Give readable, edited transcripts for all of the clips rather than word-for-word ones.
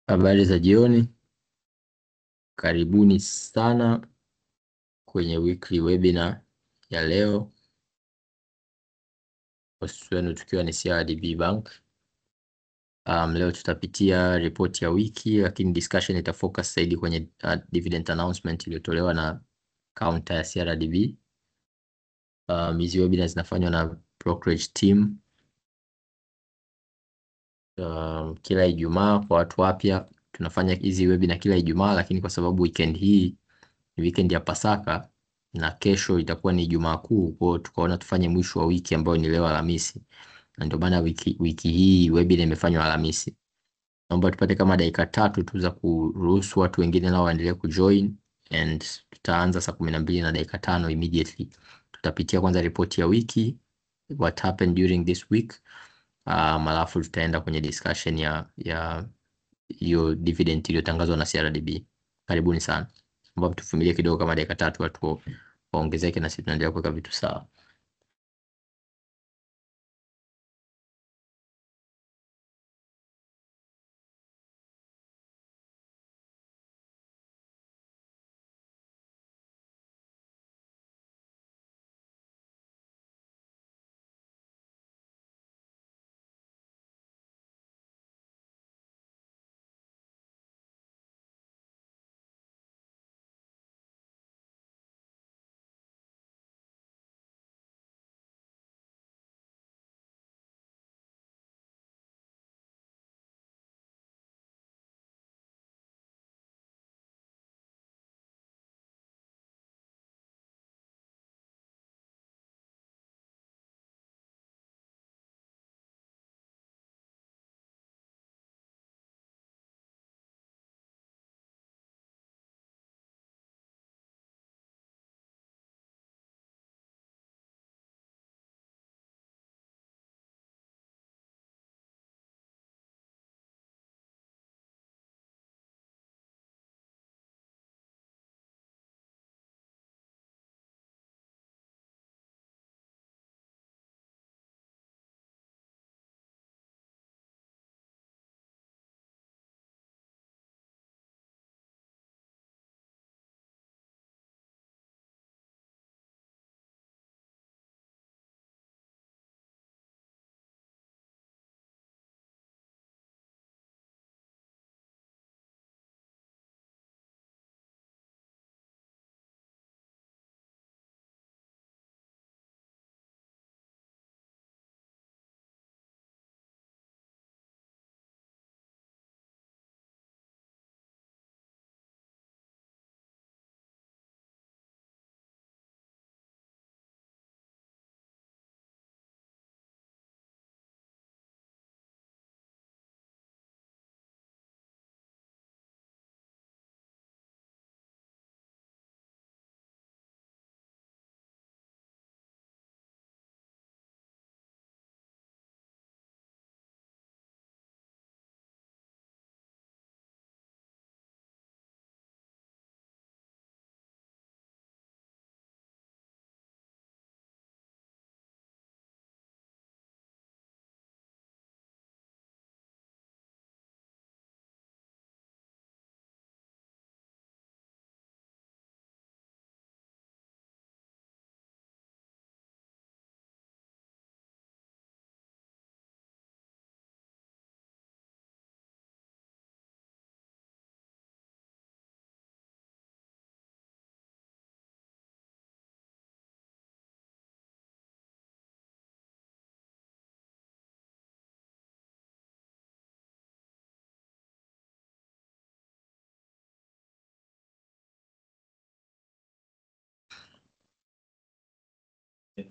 Habari za jioni, karibuni sana kwenye weekly webinar ya leo. Host wenu tukiwa ni CRDB Bank. Leo tutapitia ripoti ya wiki, lakini discussion itafocus zaidi kwenye dividend announcement iliyotolewa na counter ya CRDB. Hizi webinar zinafanywa na brokerage team kila Ijumaa. Kwa watu wapya tunafanya hizi webinar kila Ijumaa, lakini kwa sababu weekend hii ni weekend ya Pasaka na kesho itakuwa ni Ijumaa Kuu, kwa hiyo tukaona tufanye mwisho wa wiki ambayo ni leo Alhamisi, na ndio maana wiki hii webinar imefanywa Alhamisi. Naomba tupate kama dakika 3 tu za kuruhusu watu wengine nao waendelee kujoin, and tutaanza saa 12:05 immediately. Tutapitia kwanza ripoti ya wiki, what happened during this week, alafu tutaenda kwenye discussion ya hiyo dividend iliyotangazwa na CRDB. Karibuni sana. Mbona tuvumilie kidogo kama dakika 3 watu waongezeke, na sisi tunaendelea kuweka vitu sawa.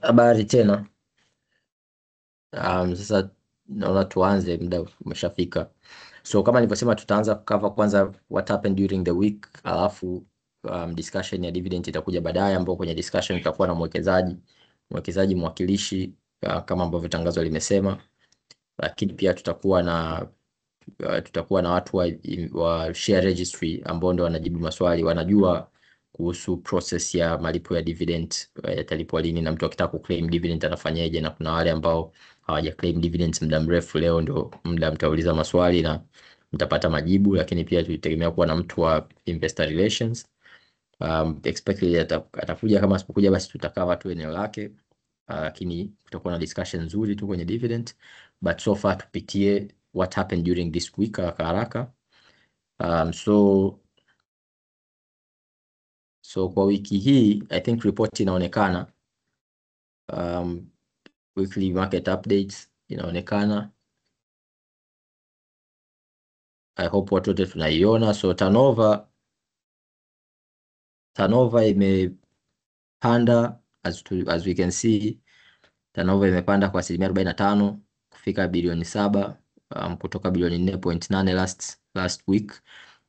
Habari tena. Sasa naona tuanze, muda umeshafika. So kama nilivyosema, tutaanza cover kwanza what happened during the week, alafu discussion ya dividend itakuja baadaye, ambapo kwenye discussion tutakuwa na mwekezaji mwakilishi kama ambavyo tangazo limesema, lakini pia tutakuwa na watu wa share registry ambao ndio wanajibu maswali, wanajua kuhusu process ya malipo ya dividend, yatalipwa lini, na mtu akitaka kuclaim dividend anafanyaje, na kuna wale ambao hawaja claim dividends muda mrefu. Leo ndio muda mtauliza maswali na mtapata majibu, lakini pia tulitegemea kuwa na mtu wa investor relations. Expected atakuja, kama asipokuja basi tutakaa tu eneo lake, lakini kutakuwa na discussion nzuri tu kwenye dividend. But so far tupitie what happened during this week haraka. So kwa wiki hii I think report inaonekana, weekly market updates inaonekana. I hope watu wote tunaiona. So turnover imepanda as we can see, turnover imepanda kwa 45% kufika bilioni 7, kutoka bilioni 4.8 last week.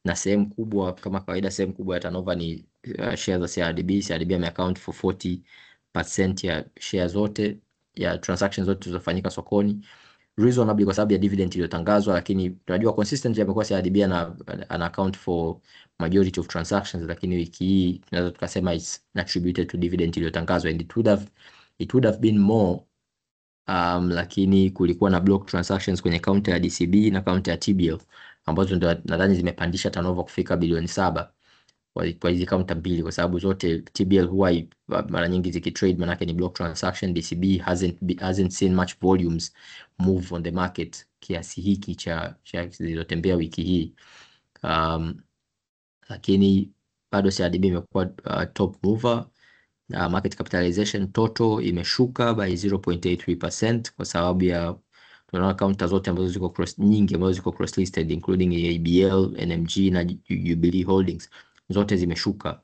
Na sehemu kubwa kama kawaida, sehemu kubwa ya turnover ni shares za CRDB. CRDB ame account for 40% ya share zote ya transactions zote zilizofanyika sokoni, reasonably kwa sababu ya dividend iliyotangazwa, lakini tunajua consistently amekuwa CRDB ana account for majority of transactions, lakini wiki hii tunaweza tukasema it's attributed to dividend iliyotangazwa, and it would have been more, lakini kulikuwa na block transactions kwenye counter ya DCB na counter ya TBL ambazo ndio nadhani zimepandisha turnover kufika bilioni 7 kwa hizi counter mbili, kwa sababu zote TBL huwa mara nyingi zikitrade manake ni block transaction. DCB hasn't seen much volumes move on the market kiasi hiki cha zilizotembea wiki hii, lakini bado CRDB imekuwa top mover. Market capitalization total imeshuka by 0.83% kwa sababu ya tunaona counter zote ambazo ziko cross listed including ABL, NMG na Jubilee Holdings zote zimeshuka.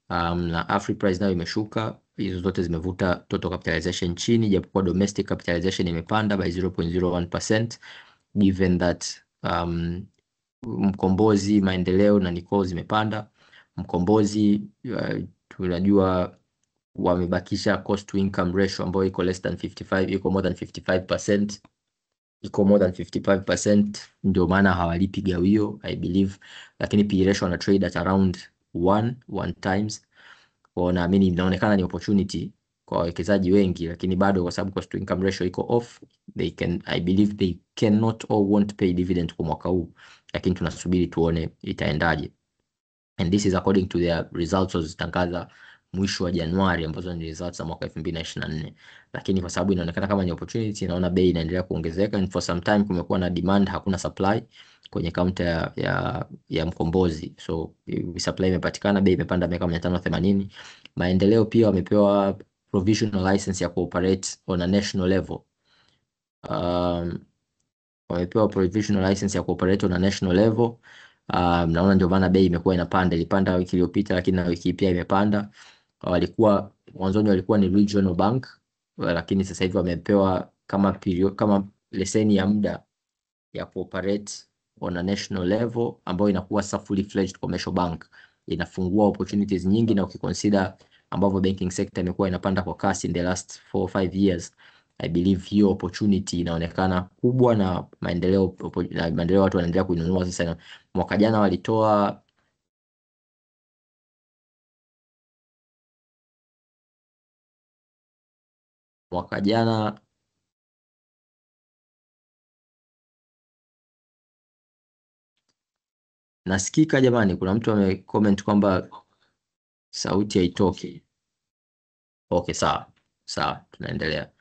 Na Afriprice nayo imeshuka. Hizo zote zimevuta total capitalization chini, japokuwa domestic capitalization imepanda by 0.01% given that Mkombozi, Maendeleo na Nicole zimepanda. Mkombozi tunajua wamebakisha cost to income ratio ambayo iko less than 55, iko more than 55%, ndio maana hawalipi gawio I believe, lakini P ratio ana trade at around 1 times. Kwa naamini inaonekana ni opportunity kwa wawekezaji wengi, lakini bado kwa sababu cost to income ratio iko off, I believe they cannot or won't pay dividend kwa mwaka huu, lakini tunasubiri tuone itaendaje, and this is according to their results zitangaza mwisho wa Januari ambazo ni results za mwaka 2024. Lakini kwa sababu inaonekana kama ni opportunity, naona bei inaendelea kuongezeka, and for some time kumekuwa na demand, hakuna supply kwenye counter ya Mkombozi, so supply imepatikana, bei imepanda miaka 580. Maendeleo pia wamepewa provisional license ya cooperate on a national level. Wamepewa provisional license ya cooperate on a national level. Naona ndio maana bei imekuwa inapanda, ilipanda wiki iliyopita, lakini na wiki pia imepanda. Walikuwa mwanzoni walikuwa ni regional bank, lakini sasa hivi wamepewa kama leseni ya muda ya cooperate on a national level, ambayo inakuwa fully fledged commercial bank. Inafungua opportunities nyingi, na ukiconsider ambavyo banking sector imekuwa inapanda kwa kasi in the last 4 or 5 years, I believe hiyo opportunity inaonekana kubwa, na maendeleo watu wanaendelea kuinunua sasa. Mwaka jana walitoa nasikika jamani, kuna mtu amecomment kwamba sauti haitoki. Okay, sawa, tunaendelea.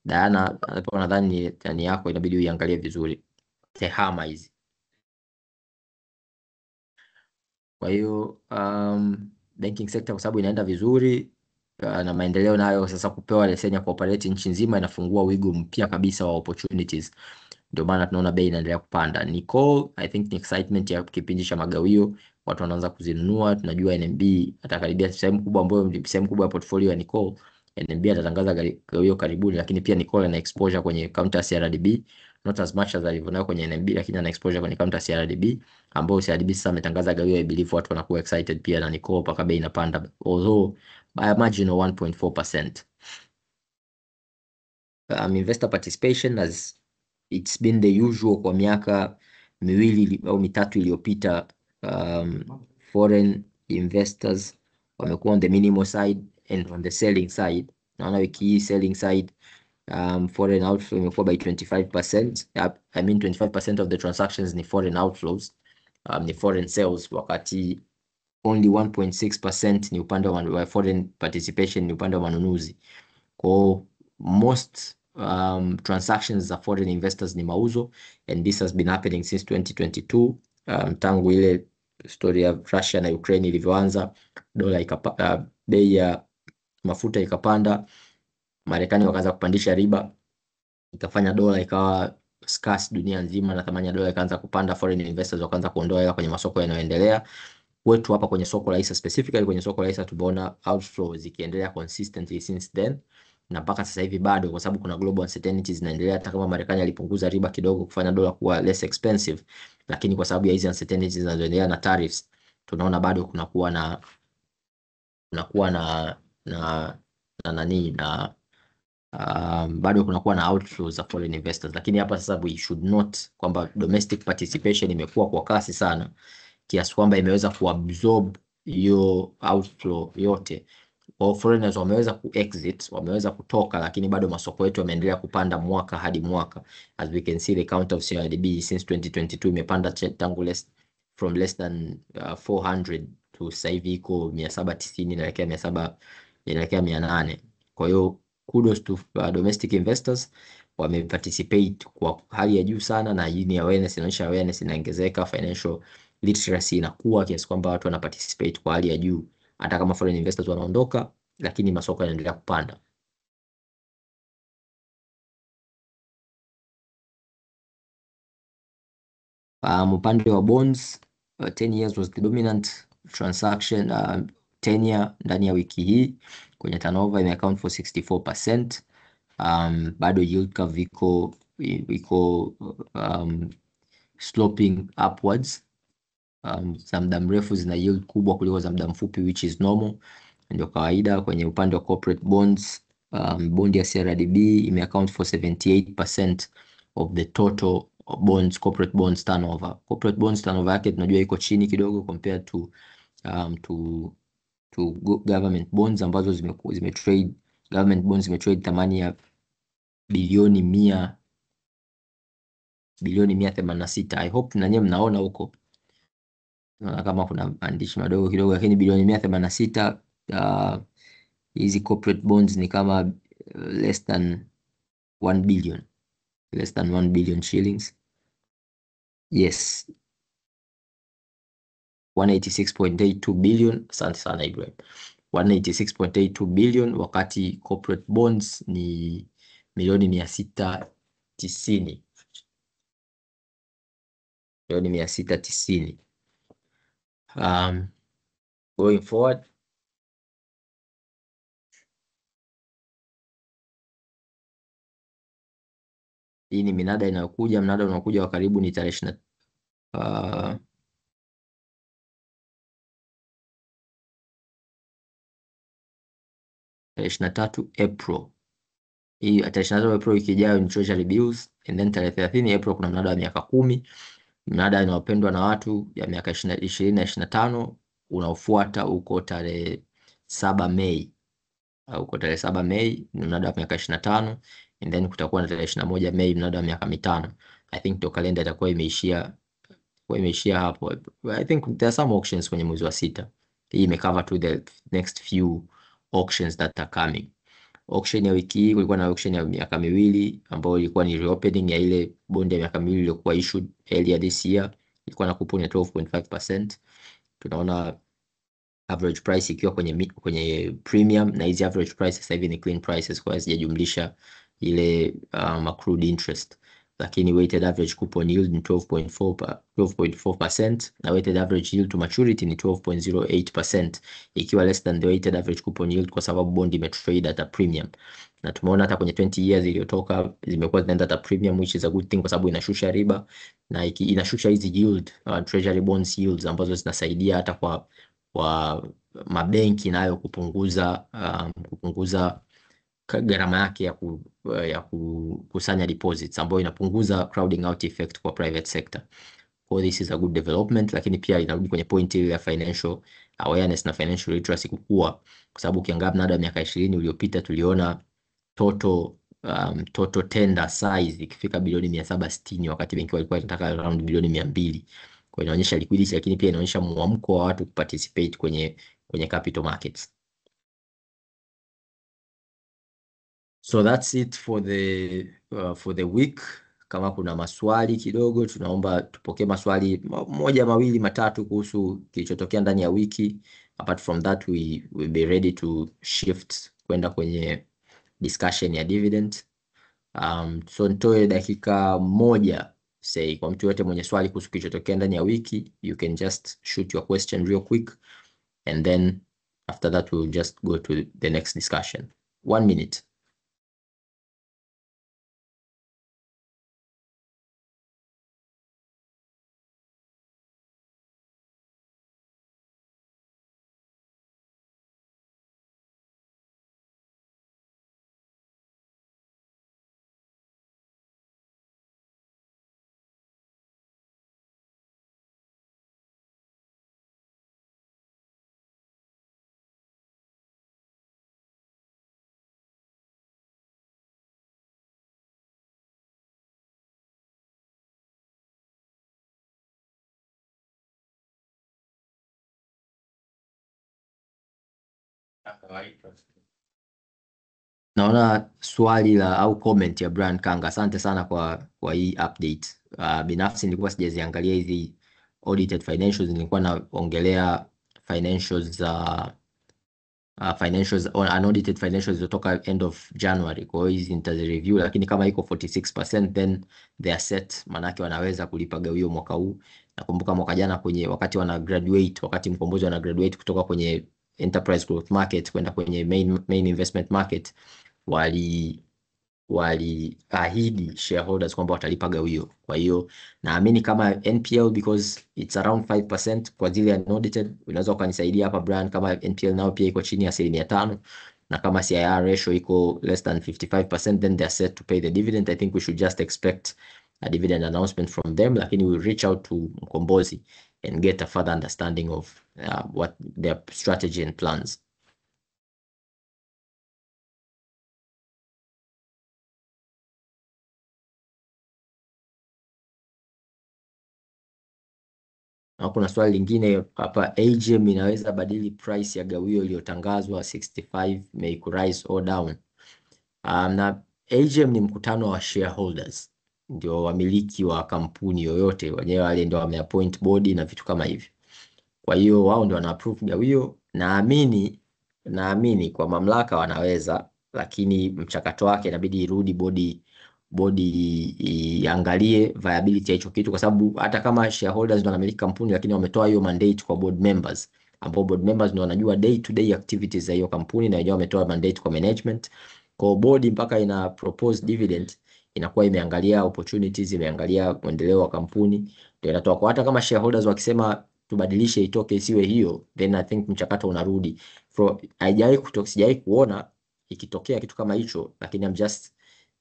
Diana alipo, nadhani ni yako, inabidi uiangalie vizuri tehama hizi. Kwa hiyo banking sector kwa sababu inaenda vizuri, na maendeleo nayo sasa kupewa leseni ya cooperate nchi nzima inafungua wigo mpya kabisa wa opportunities, ndio maana tunaona bei inaendelea kupanda. Nicole, I think ni excitement ya kipindi cha magawio, watu wanaanza kuzinunua. Tunajua NMB atakaribia sehemu kubwa ya portfolio ya Nicole. NMB atatangaza gawio karibuni, lakini pia Nicole ana exposure kwenye counter CRDB, not as much as alivyonayo kwenye NMB, lakini ana exposure kwenye counter CRDB, ambao CRDB sasa ametangaza gawio. I believe watu wanakuwa excited pia na Nicole paka bei inapanda, although by a margin of 1.4%. Investor participation as it's been the usual kwa miaka miwili au mitatu iliyopita. Foreign investors wamekuwa on the minimal side and on the selling side. Naona wiki hii selling side Foreign outflow imekuwa by 25%. I mean 25% of the transactions ni foreign outflows, ni foreign sales, wakati only 1.6% ni upande wa foreign participation, ni upande wa manunuzi. Kwa most transactions za foreign investors ni mauzo, and this has been happening since 2022, tangu ile story ya Russia na Ukraine ilivyoanza, bei ya mafuta ikapanda, Marekani wakaanza kupandisha riba, ikafanya dola ikawa scarce dunia nzima, na thamani ya dola ikaanza kupanda, foreign investors wakaanza kuondoa hela kwenye masoko yanayoendelea. Wetu hapa kwenye soko la hisa, specifically kwenye soko la hisa, tumeona outflow zikiendelea consistently since then, na mpaka sasa hivi bado, kwa sababu kuna global uncertainties zinaendelea. Hata kama Marekani alipunguza riba kidogo kufanya dola kuwa less expensive, lakini kwa sababu ya hizi uncertainties zinazoendelea na tariffs, tunaona bado kunakuwa na bado kunakuwa na outflows za foreign investors. Lakini hapa sasa we should note kwamba domestic participation imekuwa kwa kasi sana, kiasi kwamba imeweza kuabsorb hiyo outflow yote. Kwa foreigners wameweza kuexit, wameweza kutoka, lakini bado masoko yetu yameendelea kupanda mwaka hadi mwaka. As we can see, the count of CRDB since 2022 imepanda tangu from less than 400 to sasa hivi iko 790 inaelekea 800. Kwa hiyo kudos to domestic investors, wameparticipate kwa hali ya juu sana, na hii ni awareness, inaonyesha awareness inaongezeka, financial literacy inakuwa, kiasi kwamba watu wana participate kwa hali ya juu, hata kama foreign investors wanaondoka, lakini masoko yanaendelea kupanda. Upande wa bonds, 10 years was the dominant transaction tenure ndani ya wiki hii. Kwenye turnover ime account for 64%. Bado yield curve iko sloping upwards. Za muda mrefu zina yield kubwa kuliko za muda mfupi, which is normal, ndio kawaida. Kwenye upande wa corporate bonds, bond ya CRDB ime account for 78% of the total bonds, corporate bonds turnover. Corporate bonds turnover yake tunajua iko chini kidogo compared to government bonds ambazo zimetrade. Government bonds zimetrade thamani ya bilioni 186. I hope na nyinyi mnaona huko, naona kama kuna maandishi madogo kidogo, lakini bilioni 186. Hizi corporate bonds ni kama less than 1 billion, less than 1 billion shillings. Yes, 186.82 billion. Asante sana Ibrahim. 186.82 billion, wakati corporate bonds ni milioni 690. Milioni 690. Going forward, hii ni minada inayokuja. Mnada unaokuja wa karibu ni tarehe 23 April. Hii tarehe 23 April wiki ijayo ni Treasury bills, and then tarehe 30 April kuna mnada wa miaka 10, mnada unaopendwa na watu ya miaka 20 na 25. Unaofuata uko tarehe 7 Mei, uko tarehe 7 Mei ni mnada wa miaka 25, and then kutakuwa na tarehe 21 Mei mnada wa miaka 5. I think to kalenda itakuwa imeishia hapo. I think there are some auctions kwenye mwezi wa 6. Hii imecover to the next few auctions that are coming. Auction ya wiki hii kulikuwa na auction ya miaka miwili ambayo ilikuwa ni reopening ya ile bond ya miaka miwili iliyokuwa issued earlier this year. Ilikuwa na coupon ya 12.5%. Tunaona average price ikiwa kwenye premium, na hizi average prices sasa hivi ni clean prices, kwa hiyo sijajumlisha ile accrued interest, lakini weighted average coupon yield ni 12.4%, na weighted average yield to maturity ni 12.08%, ikiwa less than the weighted average coupon yield, kwa sababu bond imetrade at a premium. Na tumeona hata kwenye 20 years iliyotoka zimekuwa zinaenda at a premium, which is a good thing, kwa sababu inashusha riba na inashusha hizi yield, treasury bonds yields, ambazo zinasaidia hata kwa mabenki nayo kupunguza gharama yake ya kukusanya deposits, ambayo inapunguza crowding out effect kwa private sector. So this is a good development, lakini pia inarudi kwenye point ile ya financial awareness na financial literacy kukua, kwa sababu ukiangalia mnada wa miaka 20 uliopita tuliona total total tender size ikifika bilioni 760 wakati benki walikuwa inataka around bilioni 200. Kwa hiyo inaonyesha liquidity, lakini pia inaonyesha mwamko wa watu kuparticipate kwenye capital markets. So that's it for the week. Kama kuna maswali kidogo, tunaomba tupokee maswali moja mawili matatu kuhusu kilichotokea ndani ya wiki. Apart from that, we will be ready to shift kwenda kwenye discussion ya dividend. So nitoe dakika moja say kwa mtu yote mwenye swali kuhusu kilichotokea ndani ya wiki, you can just shoot your question real quick, and then after that we'll just go to the next discussion. 1 minute. Naona swali la au comment ya Brian Kanga. Asante sana kwa hii update. Binafsi nilikuwa sijaziangalia hizi audited financials, nilikuwa naongelea financials za financials on unaudited financials zilizotoka end of January. Kwa hiyo hizi nitazi review, lakini kama iko 46% then they are set, manake wanaweza kulipa gawio mwaka huu. Nakumbuka mwaka jana kwenye wakati wana graduate, wakati Mkombozi wana graduate kutoka kwenye enterprise growth market kwenda kwenye main investment market, waliahidi shareholders kwamba watalipa gawio. Kwa hiyo naamini kama NPL because it's around 5% kwa zile unaudited, unaweza ukanisaidia hapa Brian, kama NPL nao pia iko chini ya 5%, na kama CIR ratio iko less than 55%, then they are set to pay the dividend. I think we should just expect a dividend announcement from them, lakini we reach out to Mkombozi and get a further understanding of what their strategy and plans. Na kuna swali lingine hapa, AGM inaweza badili price ya gawio iliyotangazwa 65 May ku rise or down? Na AGM ni mkutano wa shareholders, ndio wamiliki wa kampuni yoyote, wenyewe wale ndio wameappoint board na vitu kama hivyo. Kwa hiyo wao ndio wana approve gawio. Naamini kwa mamlaka wanaweza, lakini mchakato wake inabidi irudi bodi iangalie viability ya hicho kitu, kwa sababu hata kama shareholders ndio wanamiliki kampuni, lakini wametoa hiyo mandate kwa board members, ambao board members ndio wanajua day to day activities za hiyo kampuni, na wenyewe wametoa mandate kwa management. Kwa board mpaka ina propose dividend, inakuwa imeangalia opportunities, imeangalia muendeleo wa kampuni, ndio inatoa. Kwa hata kama shareholders wakisema tubadilishe itoke isiwe hiyo, then I think mchakato unarudi. Sijawahi kuona ikitokea kitu kama hicho, lakini I'm just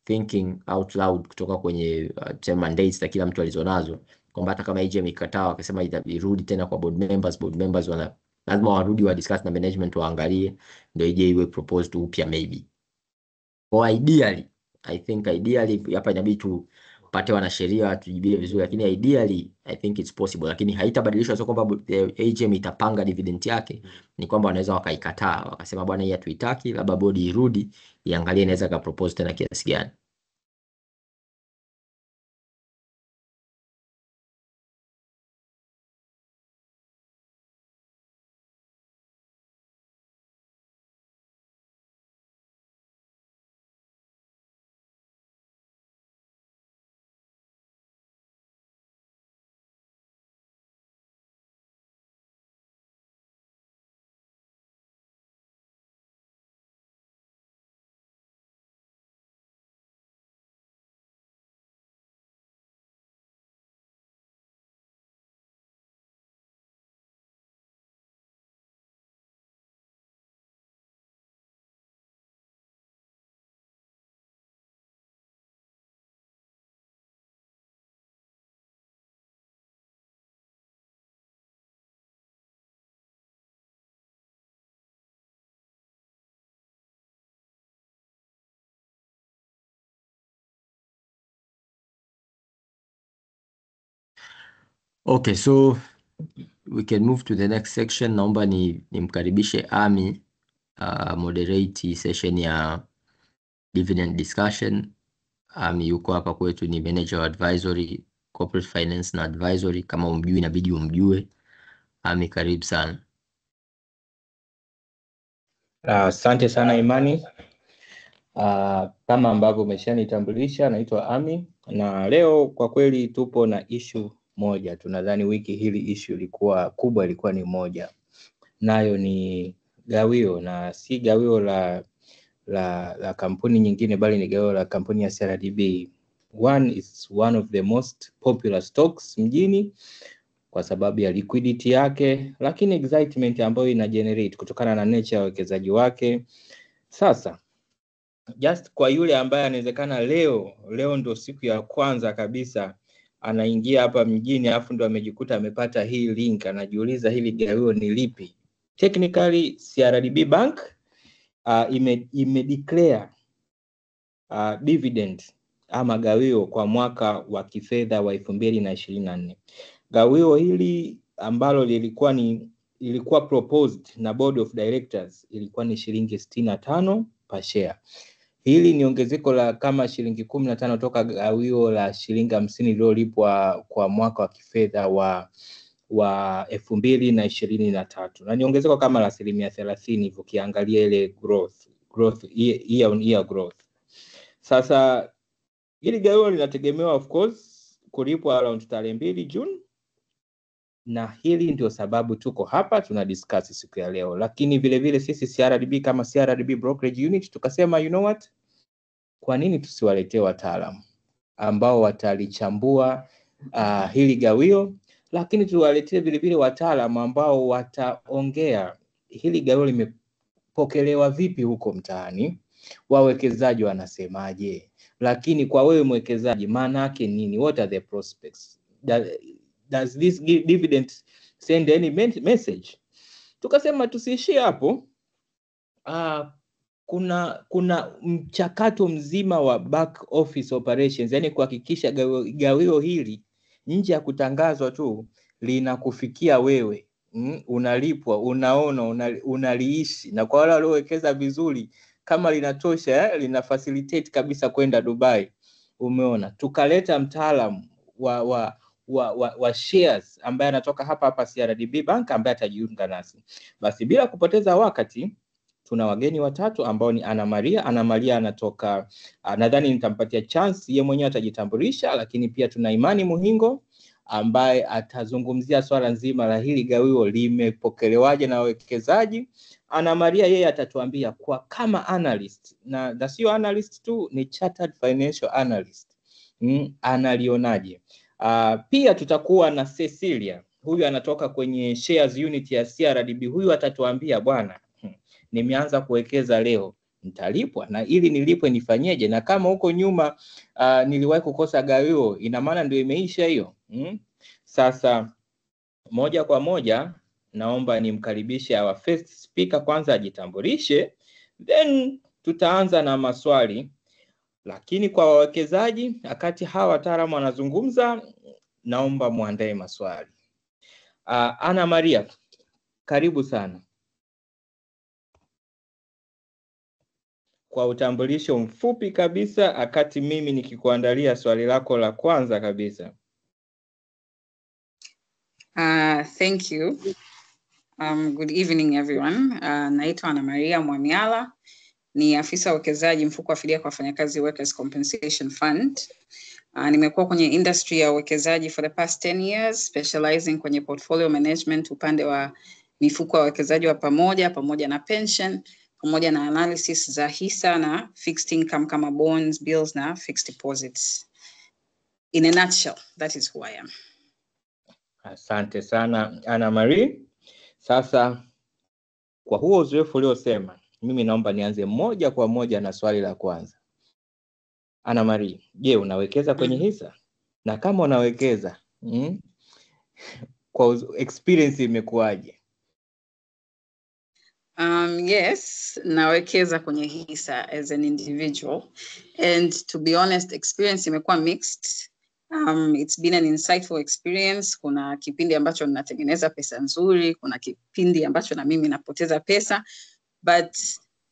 thinking out loud kutoka kwenye mandates za kila mtu alizonazo, kwamba hata kama AGM ikataa wakasema irudi tena kwa board members lazima warudi wa discuss na management, waangalie ndio ije iwe proposed upya maybe. Kwa ideally, I think ideally hapa inabidi tupate wanasheria tujibie vizuri, lakini ideally I think it's possible, lakini haitabadilishwa. Sio kwamba AGM itapanga dividend yake, ni kwamba wanaweza wakaikataa wakasema bwana, hii hatuitaki, labda bodi irudi iangalie inaweza ka propose tena kiasi gani. Okay, so we can move to the next section. Naomba nimkaribishe Ami moderate session ya dividend discussion. Ami yuko hapa kwetu, ni manager wa advisory, corporate finance na advisory. Kama umjui inabidi umjue. Ami, karibu sana. Asante sana Imani. Kama ambavyo umeshanitambulisha, naitwa Ami, na leo kwa kweli tupo na issue moja. Tunadhani wiki hili issue ilikuwa kubwa, ilikuwa ni moja, nayo ni gawio, na si gawio la kampuni nyingine, bali ni gawio la kampuni ya CRDB. One of the most popular stocks mjini kwa sababu ya liquidity yake, lakini excitement ambayo ina generate kutokana na nature ya uwekezaji wake. Sasa just kwa yule ambaye anawezekana leo ndo siku ya kwanza kabisa anaingia hapa mjini, alafu ndo amejikuta amepata hii link, anajiuliza hili gawio ni lipi. Technically CRDB Bank ime declare dividend ama gawio kwa mwaka wa kifedha wa 2024. Gawio hili ambalo lilikuwa proposed na board of directors ilikuwa ni shilingi 65 per share. Hili ni ongezeko la kama shilingi 15 toka gawio la shilingi 50 lililolipwa kwa mwaka wa kifedha wa 2023, na ni ongezeko kama la 30% hivyo ukiangalia ile growth year on year growth. Sasa hili gawio linategemewa of course kulipwa around tarehe 2 June, na hili ndio sababu tuko hapa tuna discuss siku ya leo. Lakini vile vile sisi CRDB kama CRDB brokerage unit tukasema, you know what, kwa nini tusiwaletee wataalamu ambao watalichambua hili gawio, lakini tuwaletee vile vile wataalamu ambao wataongea hili gawio limepokelewa vipi huko mtaani, wawekezaji wanasemaje, lakini kwa wewe mwekezaji maana yake nini, what are the prospects, does this dividend send any message? Tukasema tusiishie hapo. Kuna mchakato mzima wa back office operations, yani kuhakikisha gawio hili nje ya kutangazwa tu linakufikia wewe, unalipwa, unaona, unaliishi, na kwa wale waliowekeza vizuri kama linatosha, lina facilitate kabisa kwenda Dubai. Umeona, tukaleta mtaalamu wa shares ambaye anatoka hapa CRDB Bank ambaye atajiunga nasi. Basi bila kupoteza wakati, tuna wageni watatu ambao ni Ana Maria anatoka, nadhani nitampatia chance yeye mwenyewe atajitambulisha, lakini pia tuna Imani Muhingo ambaye atazungumzia swala nzima la hili gawio limepokelewaje na wawekezaji. Ana Maria yeye atatuambia kwa kama analyst, na sio analyst tu, ni chartered financial analyst, analionaje. Pia tutakuwa na Cecilia, huyu anatoka kwenye shares unit ya CRDB. Huyu atatuambia, bwana, nimeanza kuwekeza leo, nitalipwa, na ili nilipwe nifanyeje, na kama huko nyuma niliwahi kukosa gawio, ina maana ndio imeisha hiyo. Sasa moja kwa moja naomba nimkaribishe our first speaker, kwanza ajitambulishe, then tutaanza na maswali. Lakini kwa wawekezaji, wakati hawa wataalamu wanazungumza, naomba muandae maswali. Ana Maria, karibu sana. Kwa utambulisho mfupi kabisa, akati mimi nikikuandalia swali lako la kwanza kabisa. Thank you. Good evening everyone. Naitwa Ana Maria Mwamiala, ni afisa uwekezaji mfuko wa fidia kwa wafanyakazi Workers Compensation Fund. Nimekuwa kwenye industry ya uwekezaji for the past 10 years, specializing kwenye portfolio management, upande wa mifuko ya uwekezaji wa pamoja na pension, pamoja na analysis za hisa na fixed income kama bonds, bills na fixed deposits. In a nutshell, that is who I am. Asante sana Ana Maria. Sasa kwa huo uzoefu uliosema, mimi naomba nianze moja kwa moja na swali la kwanza. Ana Maria, je, unawekeza kwenye hisa? Na kama unawekeza, kwa experience imekuwaje? Yes, nawekeza kwenye hisa as an individual, and to be honest, experience imekuwa mixed. It's been an insightful experience. Kuna kipindi ambacho ninatengeneza pesa nzuri, kuna kipindi ambacho na mimi napoteza pesa, but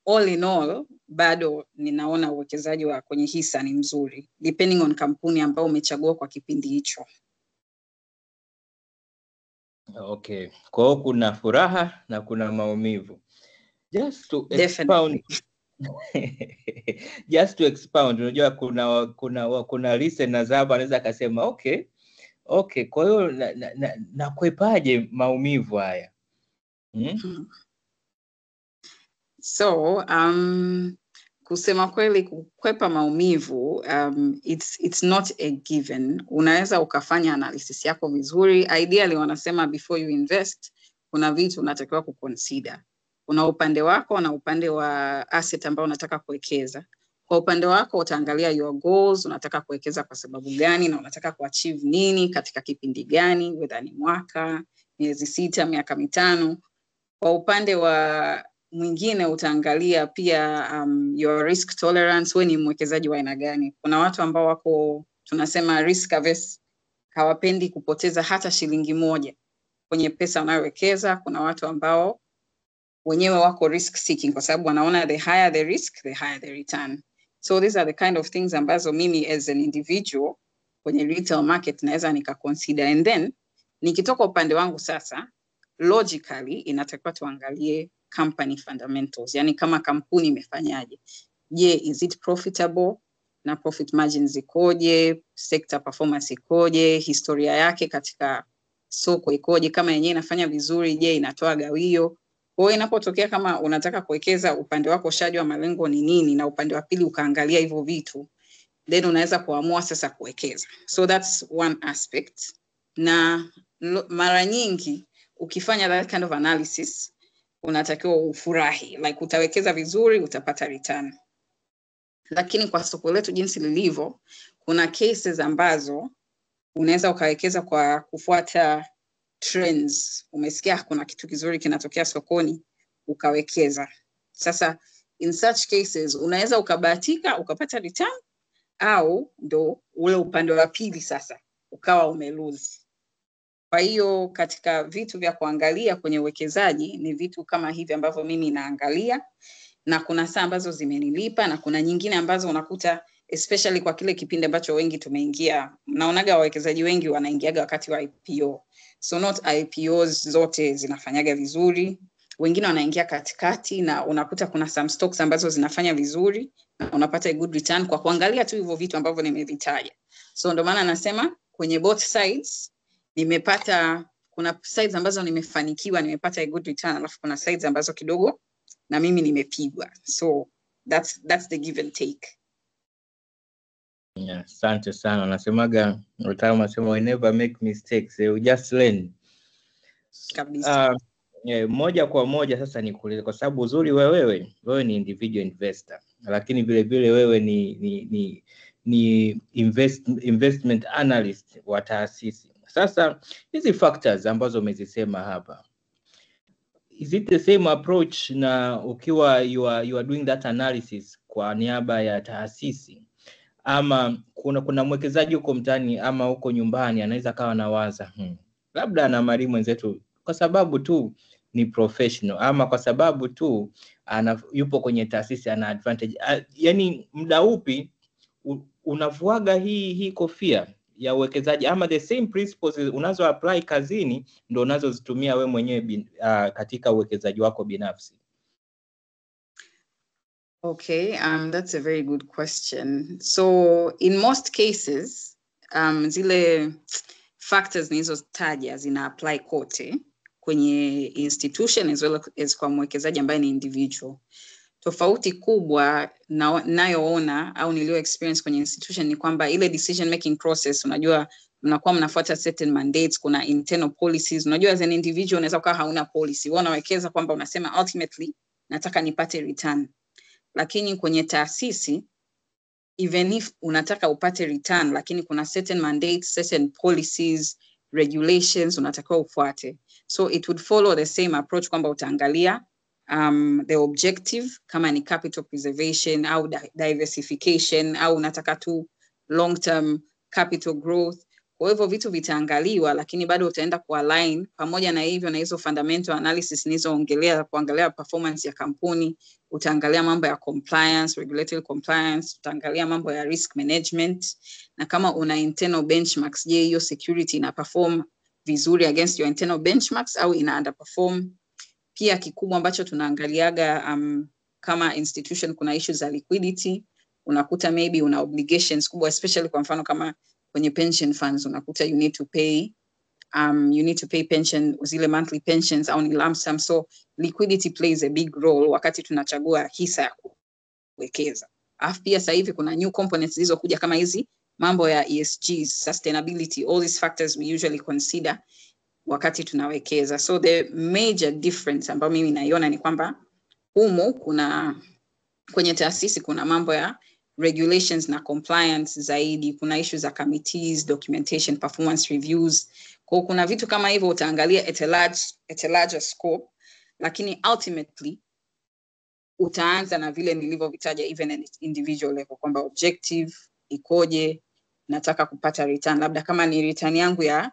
all in all bado ninaona uwekezaji wa kwenye hisa ni mzuri depending on kampuni ambayo umechagua kwa kipindi hicho. Okay. Kwa hiyo kuna furaha na kuna maumivu. Just to expound. Just to expound, unajua kuna listeners hapa anaweza akasema okay, kwa hiyo nakwepaje maumivu haya? So kusema kweli kukwepa maumivu it's not a given. Unaweza ukafanya analysis yako vizuri. Ideally wanasema before you invest kuna vitu unatakiwa kuconsider. Kuna upande wako na upande wa asset ambao unataka kuwekeza. Kwa upande wako utaangalia your goals, unataka kuwekeza kwa sababu gani na unataka kuachieve nini katika kipindi gani, whether ni mwaka, miezi 6, miaka 5. Kwa upande wa mwingine utaangalia pia your risk tolerance, wewe ni mwekezaji wa aina gani. Kuna watu ambao wako tunasema risk averse, hawapendi kupoteza hata shilingi moja kwenye pesa wanayowekeza. Kuna watu ambao wenyewe wako risk seeking kwa sababu wanaona the higher the risk, the higher the return. So these are the kind of things ambazo mimi as an individual kwenye retail market naweza nika-consider. And then nikitoka upande wangu sasa, logically inatakiwa tuangalie company fundamentals. Yani kama kampuni imefanyaje. Je, is it profitable? Na profit margins ikoje? Sector performance ikoje? Historia yake katika soko ikoje? Kama yenyewe inafanya vizuri, je inatoa gawio? Kwa hiyo inapotokea kama unataka kuwekeza upande wako ushajua malengo ni nini na upande wa pili ukaangalia hivyo vitu, then unaweza kuamua sasa kuwekeza. So that's one aspect. Na mara nyingi ukifanya that kind of analysis unatakiwa ufurahi, like utawekeza vizuri utapata return. Lakini kwa soko letu jinsi lilivyo, kuna cases ambazo unaweza ukawekeza kwa kufuata trends. Umesikia kuna kitu kizuri kinatokea sokoni ukawekeza. Sasa in such cases unaweza ukabahatika ukapata return, au ndo ule upande wa pili sasa ukawa umelose. Kwa hiyo katika vitu vya kuangalia kwenye uwekezaji ni vitu kama hivi ambavyo mimi naangalia, na kuna saa ambazo zimenilipa na kuna nyingine ambazo unakuta especially kwa kile kipindi ambacho wengi tumeingia. Naonaga wawekezaji wengi wanaingiaga wakati wa IPO. So not IPOs zote zinafanyaga vizuri. Wengine wanaingia katikati na unakuta kuna some stocks ambazo zinafanya vizuri na unapata a good return kwa kuangalia tu hivyo vitu ambavyo nimevitaja. So ndio maana nasema kwenye both sides nimepata, kuna sides ambazo nimefanikiwa, nimepata a good return, alafu kuna sides ambazo kidogo na mimi nimepigwa. So that's the give and take. Yeah, asante sana. Nasemaga wataalamu wanasema we never make mistakes, we just learn. Kabisa. Moja kwa moja sasa nikuulize, kwa sababu uzuri wewe ni individual investor, lakini vile vile wewe ni investment analyst wa taasisi. Sasa hizi factors ambazo umezisema hapa, is it the same approach na ukiwa you are doing that analysis kwa niaba ya taasisi, ama kuna mwekezaji huko mtaani ama huko nyumbani anaweza kawa nawaza labda na Mariam mwenzetu kwa sababu tu ni professional, ama kwa sababu tu yupo kwenye taasisi ana advantage, yani muda upi unavuaga hii kofia ya uwekezaji, ama the same principles unazo apply kazini ndo unazozitumia we mwenyewe katika uwekezaji wako binafsi? Okay, that's a very good question. So in most cases, zile factors nilizotaja zina apply kote kwenye institution as well as kwa mwekezaji ambaye ni individual. Tofauti kubwa nayoona au nilio experience kwenye institution ni kwamba ile decision making process, unajua mnakuwa mnafuata certain mandates, kuna internal policies. Unajua as an individual unaweza kuwa hauna policy, wewe unawekeza kwamba unasema ultimately nataka nipate return. Lakini kwenye taasisi, even if unataka upate return, lakini kuna certain mandates, certain policies, regulations unatakiwa ufuate. So it would follow the same approach kwamba utaangalia the objective, kama ni capital preservation au diversification, au unataka tu long term capital growth. Kwa hivyo vitu vitaangaliwa, lakini bado utaenda kualign pamoja na hivyo na hizo fundamental analysis nilizoongelea, kuangalia performance ya kampuni, utaangalia mambo ya compliance, regulatory compliance, utaangalia mambo ya risk management, na kama una internal benchmarks, je, hiyo security ina perform vizuri against your internal benchmarks au ina underperform. Pia kikubwa ambacho tunaangaliaga kama institution, kuna issues za liquidity. Unakuta maybe una obligations kubwa, especially kwa mfano kama kwenye pension funds, unakuta you need to pay pension, zile monthly pensions au ni lump sum. So liquidity plays a big role wakati tunachagua hisa ya kuwekeza. Alafu pia sasa hivi kuna new components zilizokuja kama hizi mambo ya ESG, sustainability, all these factors we usually consider wakati tunawekeza. So the major difference ambayo mimi naiona ni kwamba humo kwenye taasisi kuna mambo ya regulations na compliance zaidi, kuna issues za committees, documentation, performance reviews. Kwa kuna vitu kama hivyo utaangalia at a larger scope, lakini ultimately utaanza na vile nilivyovitaja even at individual level, kwamba objective ikoje, nataka kupata return, labda kama ni return yangu ya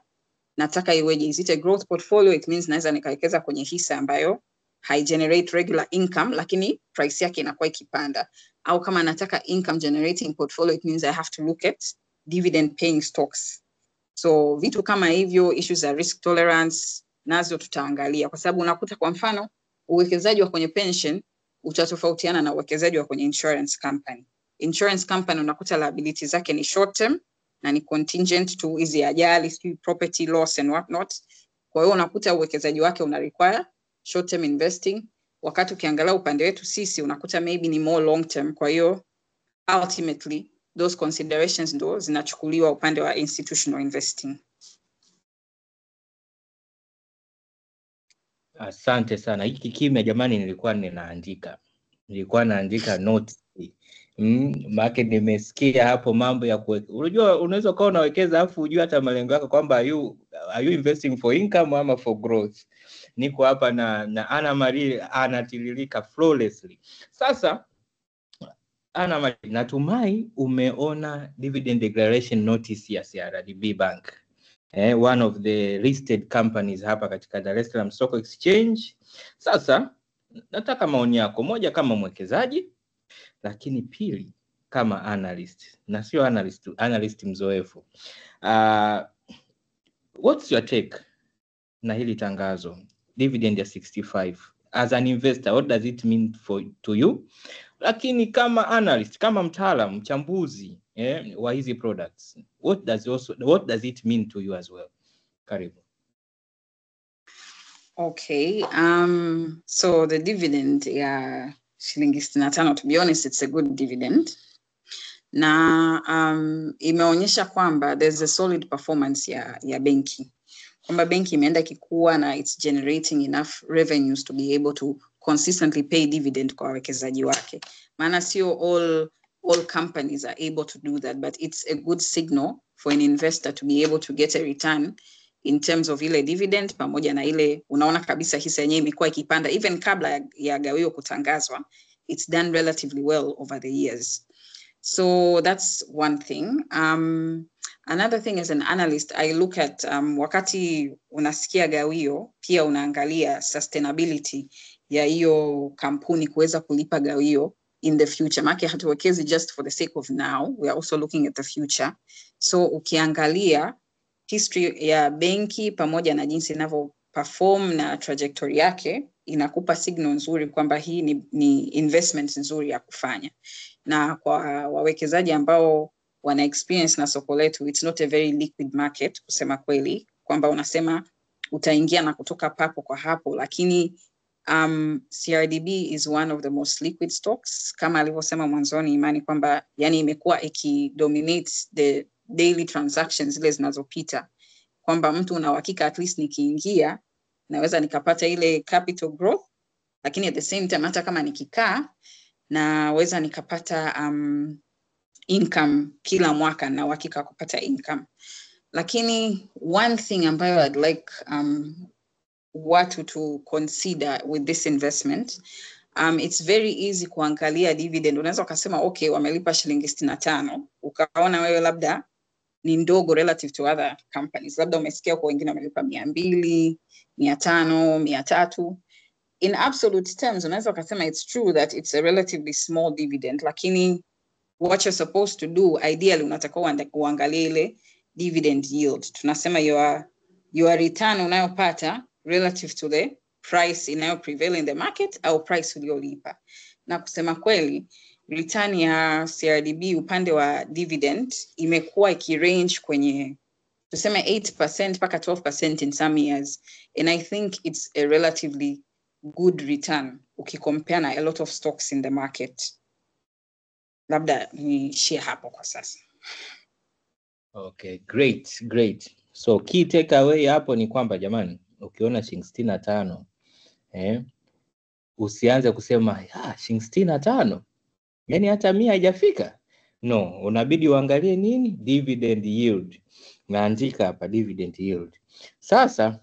nataka iweje, is it a growth portfolio, it means naweza nikawekeza kwenye hisa ambayo hai generate regular income lakini price yake inakuwa ikipanda, au kama nataka income generating portfolio, it means I have to look at dividend paying stocks. So vitu kama hivyo, issues za risk tolerance nazo tutaangalia, kwa sababu unakuta kwa mfano uwekezaji wa kwenye pension utatofautiana na uwekezaji wa kwenye insurance company. Insurance company unakuta liabilities zake ni short term na ni contingent to hizi ajali, property loss and what not. Kwa hiyo unakuta uwekezaji wake una require short term investing, wakati ukiangalia upande wetu sisi unakuta maybe ni more long term. Kwa hiyo ultimately those considerations ndo zinachukuliwa upande wa institutional investing. Asante sana. Hiki kimya jamani, nilikuwa naandika notes. Maana nimesikia hapo mambo ya unajua unaweza kuwa unawekeza afu unajua hata malengo yako kwamba are you investing for income ama for growth. Niko hapa na Ana Maria anatiririka flawlessly. Sasa Ana Maria, natumai umeona dividend declaration notice ya CRDB Bank. One of the listed companies hapa katika Dar es Salaam Stock Exchange. Sasa nataka maoni yako, moja kama mwekezaji, lakini pili kama analyst, na sio analyst mzoefu. What's your take na hili tangazo dividend ya 65 as an investor, what does it mean to you? Lakini kama analyst, kama mtaalamu mchambuzi wa hizi products, what does it mean to you as well? Karibu. Okay, so the dividend ya shilingi 65, to be honest, it's a good dividend. Na imeonyesha kwamba there's a solid performance ya benki. Kwamba benki imeenda kikua na it's generating enough revenues to be able to consistently pay dividend kwa wawekezaji wake. Maana sio all companies are able to do that, but it's a good signal for an investor to be able to get a return in terms of ile dividend, pamoja na ile unaona kabisa hisa yenyewe imekuwa ikipanda even kabla ya gawio kutangazwa. It's done relatively well over the years. So that's one thing. Another thing, as an analyst, I look at wakati unasikia gawio, pia unaangalia sustainability ya hiyo kampuni kuweza kulipa gawio in the future. Maana hatuwekezi just for the sake of now, we are also looking at the future. So ukiangalia history ya benki pamoja na jinsi inavyo perform na trajectory yake, inakupa signal nzuri kwamba hii ni investment nzuri ya kufanya. Na kwa wawekezaji ambao wana experience na soko letu, it's not a very liquid market kusema kweli, kwamba unasema utaingia na kutoka papo kwa hapo, lakini CRDB is one of the most liquid stocks, kama alivyosema mwanzoni Imani, kwamba yani imekuwa ikidominate the daily transactions zile zinazopita, kwamba mtu una uhakika at least nikiingia naweza nikapata ile capital growth, lakini at the same time hata kama nikikaa naweza nikapata income kila mwaka, na uhakika kupata income. Lakini one thing ambayo I'd like watu to consider with this investment, it's very easy kuangalia dividend. Unaweza ukasema okay, wamelipa shilingi 65, ukaona wewe labda ni ndogo relative to other companies. Labda umesikia kwa wengine wamelipa 200, 500, 300. In absolute terms, unaweza ukasema it's true that it's a relatively small dividend, lakini what you're supposed to do, ideally unatakiwa uangalie ile dividend yield. Tunasema your return unayopata relative to the price inayo prevail in the market au price uliolipa. Na kusema kweli, return ya CRDB upande wa dividend imekuwa ikirange kwenye tuseme 8% mpaka 12% in some years, and I think it's a relatively good return ukicompare na a lot of stocks in the market. Labda ni share hapo kwa sasa. Okay, great. So key takeaway hapo ni kwamba jamani, ukiona shilingi 65 usianze kusema shilingi 65 yani hata 100 haijafika. No, unabidi uangalie nini? Dividend yield. Naandika hapa dividend yield. Sasa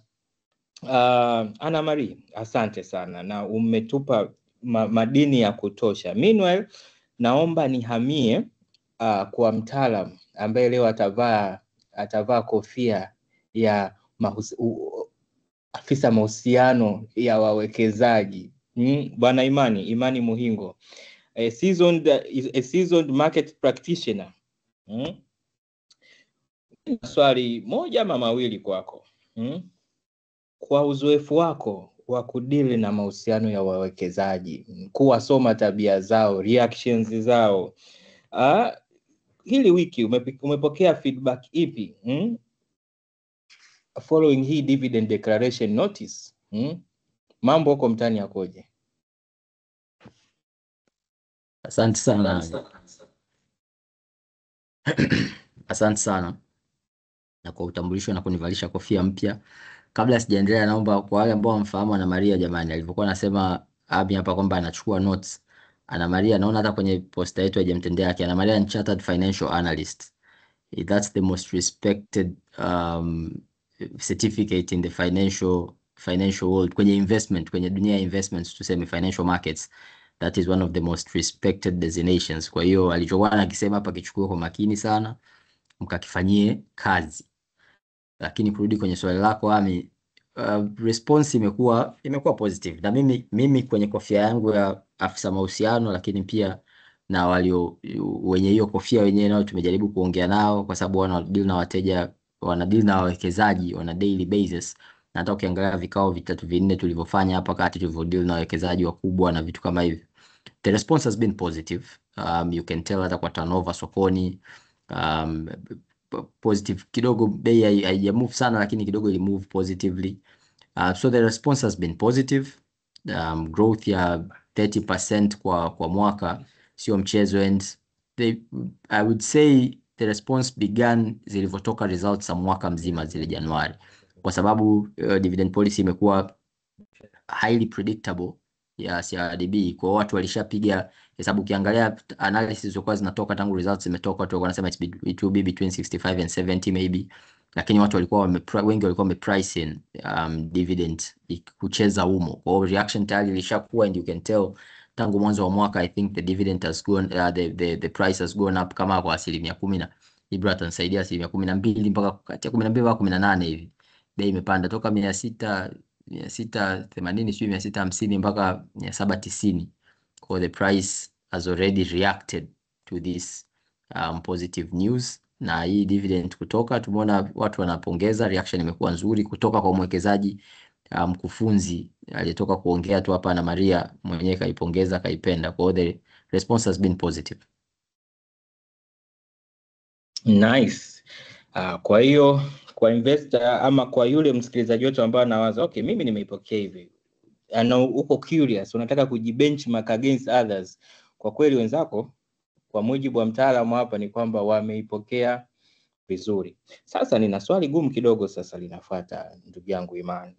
Ana Marie, asante sana na umetupa madini ya kutosha. Meanwhile, naomba nihamie kwa mtaalamu ambaye leo atavaa kofia ya afisa mahusiano ya wawekezaji. Bwana Imani Muhingo, a seasoned market practitioner. Swali moja ama mawili kwako. Kwa uzoefu wako wa kudili na mahusiano ya wawekezaji, kuwasoma tabia zao, reactions zao, hili wiki umepokea feedback ipi following hii dividend declaration notice? Mambo huko mtani yakoje? Asante sana. Asante sana na kwa utambulisho na kunivalisha kofia mpya. Kabla sijaendelea, naomba kwa wale ambao wamfahamu Ana Maria, jamani, alivyokuwa anasema Abi hapa kwamba anachukua notes. Ana Maria, naona hata kwenye posta yetu hajamtendea yake. Ana Maria ni chartered financial analyst. That's the most respected certificate in the financial world, kwenye investment, kwenye dunia ya investments, tuseme financial markets. That is one of the most respected designations. Kwa hiyo alichokuwa anakisema hapa kichukue kwa makini sana, mkakifanyie kazi. Lakini kurudi kwenye swali lako Ami, response imekuwa positive. Na mimi kwenye kofia yangu ya afisa mahusiano, lakini pia na wenye hiyo kofia wenyewe nao tumejaribu kuongea nao, kwa sababu wana deal na wateja, wana deal na wawekezaji on a daily basis. Na hata ukiangalia vikao 3-4 tulivyofanya hapa kati tulivyo deal na wawekezaji wakubwa na vitu kama hivi, the response has been positive. You can tell hata kwa turnover sokoni positive kidogo, bei haijamove sana lakini kidogo ili move positively. So the response has been positive. Growth ya 30% kwa mwaka sio mchezo, and I would say the response began zilivyotoka results za mwaka mzima zile Januari, kwa sababu dividend policy imekuwa highly predictable ya CRDB. Kwa watu walishapiga hesabu, ukiangalia analysis zilizokuwa zinatoka tangu results zimetoka, watu wanasema it will be between 65 and 70 maybe, lakini watu wengi walikuwa wameprice in dividend kucheza humo. Kwa hiyo reaction tayari ilishakuwa, and you can tell tangu mwanzo wa mwaka I think the dividend has gone the price has gone up kama kwa 10%, na Ibra atanisaidia 12% mpaka kati ya 12 mpaka 18 hivi. Bei imepanda toka 680 sio 650 mpaka 790. So the price has already reacted to this positive news, na hii dividend kutoka tumeona watu wanapongeza, reaction imekuwa nzuri kutoka kwa mwekezaji. Mkufunzi aliyetoka kuongea tu hapa na Maria mwenyewe kaipongeza, kaipenda. Kwa the response has been positive. Nice. Kwa hiyo kwa investor ama kwa yule msikilizaji wetu ambaye anawaza okay, mimi nimeipokea hivi, ana uko curious, unataka kujibenchmark against others, kwa kweli wenzako kwa mujibu wa mtaalamu hapa ni kwamba wameipokea vizuri. Sasa nina swali gumu kidogo sasa linafuata, ndugu yangu Imani.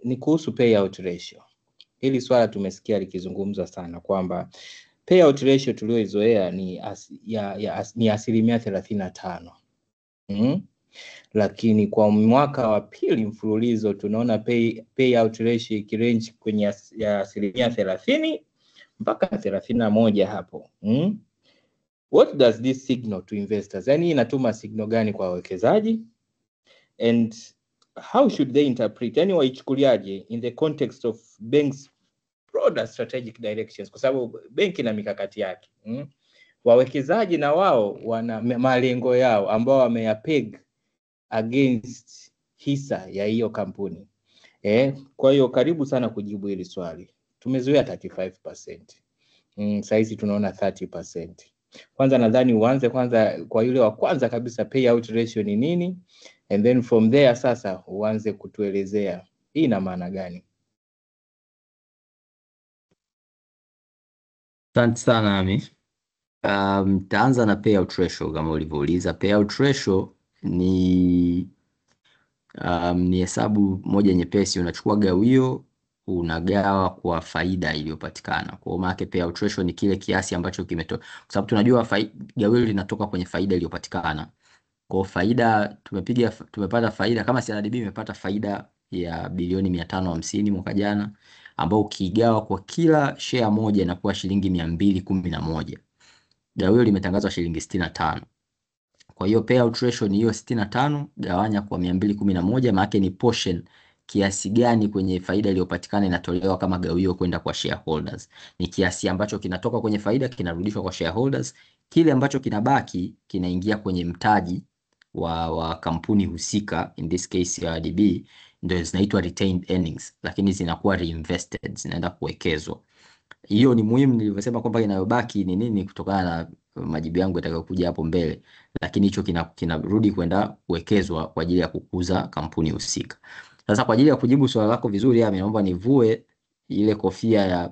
Ni kuhusu payout ratio. Hili swala tumesikia likizungumzwa sana kwamba payout ratio tulioizoea ni 35%. Lakini kwa mwaka wa pili mfululizo tunaona payout ratio ikirange kwenye 30% mpaka 31 hapo. What does this signal to investors? Yani inatuma signal gani kwa wawekezaji? And how should they interpret? Yani waichukuliaje in the context of banks broader strategic directions, kwa sababu benki na mikakati yake. Wawekezaji na wao wana malengo yao ambao wameyapeg against hisa ya hiyo kampuni. Kwa hiyo karibu sana kujibu hili swali. Tumezoea 35%. Saizi tunaona 30%. Kwanza nadhani uanze kwanza kwa yule wa kwanza kabisa, payout ratio ni nini, and then from there sasa uanze kutuelezea hii ina maana gani. Asante sana Ami. Taanza na payout ratio kama ulivyouliza. Payout ratio ni hesabu moja nyepesi. Unachukua gawio unagawa kwa faida iliyopatikana. Kwa maana payout ratio ni kile kiasi ambacho kimetoka, kwa sababu tunajua gawio linatoka kwenye faida iliyopatikana. Kwa faida tumepata faida kama CRDB imepata faida ya bilioni 550 mwaka jana, ambao ukigawa kwa kila share moja inakuwa shilingi 211. Gawio limetangazwa shilingi 65. Kwa hiyo payout ratio ni hiyo 65 gawanya kwa 211, maana ni portion kiasi gani kwenye faida iliyopatikana inatolewa kama gawio kwenda kwa shareholders. Ni kiasi ambacho kinatoka kwenye faida kinarudishwa kwa shareholders, kile ambacho kinabaki kinaingia kwenye mtaji wa kampuni husika, in this case CRDB, ndio zinaitwa retained earnings, lakini zinakuwa reinvested, zinaenda kuwekezwa. Hiyo ni muhimu nilivyosema kwamba inayobaki ni nini, kutokana na majibu yangu yatakayokuja hapo mbele, lakini hicho kinarudi kwenda kuwekezwa kwa ajili ya kukuza kampuni husika. Sasa kwa ajili ya kujibu swali lako vizuri, naomba nivue ile kofia ya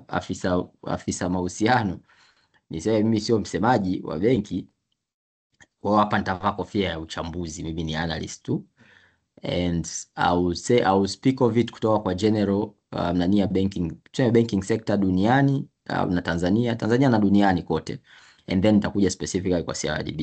afisa mahusiano, niseme mimi sio msemaji wa benki. Kwa hapa nitavaa kofia ya uchambuzi, mimi ni analyst tu, and I will speak of it kutoka kwa general nani ya banking sector duniani na Tanzania na duniani kote, and then nitakuja specifically kwa CRDB.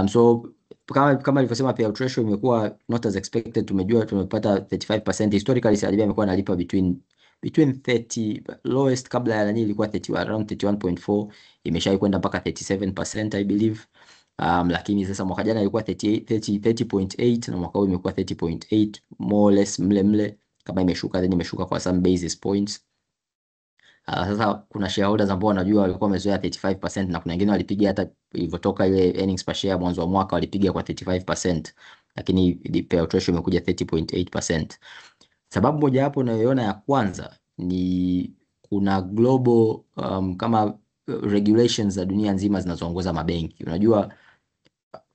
So kama nilivyosema, payout ratio imekuwa not as expected. Tumepata 35%. Historically CRDB imekuwa analipa between 30, lowest kabla ya nani ilikuwa around 31.4, imeshawahi kwenda mpaka 37% I believe. Lakini sasa mwaka jana ilikuwa 30.8 na mwaka huu imekuwa 30.8, more or less mle kama imeshuka, then imeshuka kwa some basis points. Sasa kuna shareholders ambao wanajua walikuwa wamezoea 35%, na kuna wengine walipiga hata ilivyotoka ile earnings per share mwanzo wa mwaka walipiga kwa 35%, lakini payout ratio imekuja 30.8%. Sababu moja hapo unayoiona ya kwanza ni kuna global kama regulations za dunia nzima zinazoongoza mabenki. Unajua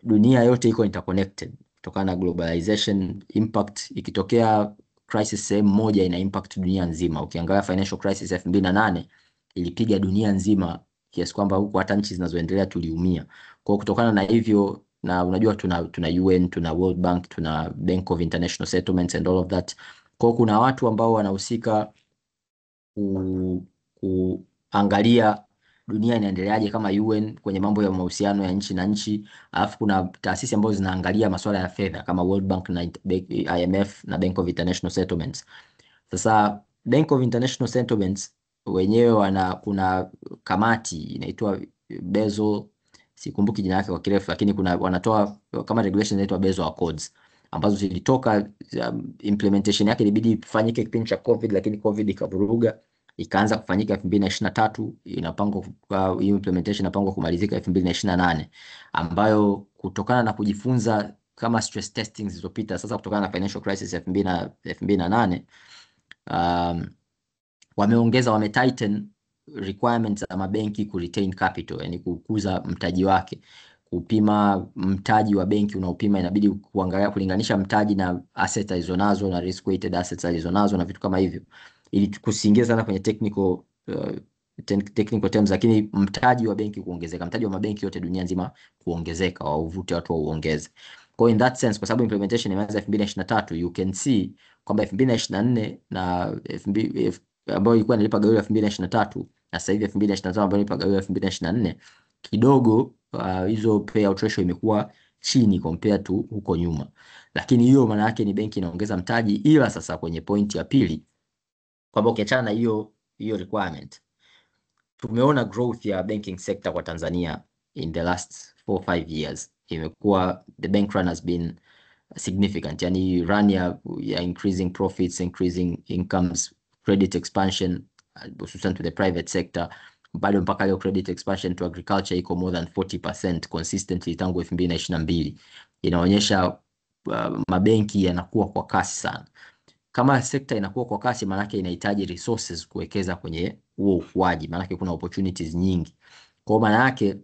dunia yote iko interconnected kutokana na globalization impact. Ikitokea crisis sehemu moja ina impact dunia nzima. Ukiangalia financial crisis 2008 ilipiga dunia nzima kiasi kwamba huko hata nchi zinazoendelea tuliumia. Kwa kutokana na hivyo, na unajua tuna UN, tuna World Bank, tuna Bank of International Settlements and all of that. Kwa kuna watu ambao wanahusika kuangalia dunia inaendeleaje kama UN kwenye mambo ya mahusiano ya nchi na nchi, alafu kuna taasisi ambazo zinaangalia masuala ya fedha kama World Bank na IMF na Bank of International Settlements. Sasa Bank of International Settlements wenyewe kuna kamati inaitwa Basel, sikumbuki jina lake kwa kirefu, lakini wanatoa kama regulation inaitwa Basel Accords ambazo zilitoka, implementation yake ilibidi ifanyike kipindi cha COVID, lakini COVID ikavuruga, ikaanza kufanyika 2023, inapangwa hiyo implementation inapangwa kumalizika 2028, ambayo kutokana na kujifunza kama stress testing zilizopita sasa kutokana na financial crisis 2008, wametighten requirements za mabenki ku retain capital, yani kukuza mtaji wake. Kupima mtaji wa benki unaopima, inabidi kuangalia kulinganisha mtaji na assets alizonazo na risk weighted assets alizonazo na vitu kama hivyo, ili kusiingia sana kwenye technical terms, lakini mtaji wa benki kuongezeka, mtaji wa mabenki yote dunia nzima kuongezeka, wauvute watu waongeze. Kwa in that sense, kwa sababu implementation imeanza 2023, you can see kwamba 2024 na ambayo ilikuwa inalipa gawio la 2023 na sasa hivi 2025 ambayo inalipa gawio la 2024, kidogo hizo payout ratio imekuwa chini compared to huko nyuma. Lakini hiyo maana yake ni benki inaongeza mtaji, ila sasa kwenye point ya pili kwamba ukiachana na hiyo requirement, tumeona growth ya banking sector kwa Tanzania in the last 4-5 years. Imekuwa, the bank run has been significant. Yani run ya increasing profits, increasing incomes, credit expansion, hususan to the private sector. Bado mpaka leo credit expansion to agriculture iko more than 40% consistently tangu 2022. Inaonyesha mabenki yanakuwa kwa kasi sana. Kama sekta inakuwa kwa kasi, manake inahitaji resources kuwekeza kwenye huo ukuaji, manake kuna opportunities nyingi. Kwa maana yake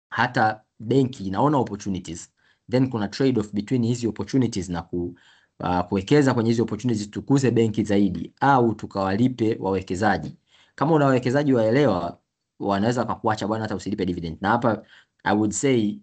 hata benki inaona opportunities, then kuna trade off between hizi opportunities na kuwekeza kwenye hizi opportunities, tukuze benki zaidi au tukawalipe wawekezaji. Kama una wawekezaji waelewa, wanaweza kukuacha bwana hata usilipe dividend. Na hapa I would say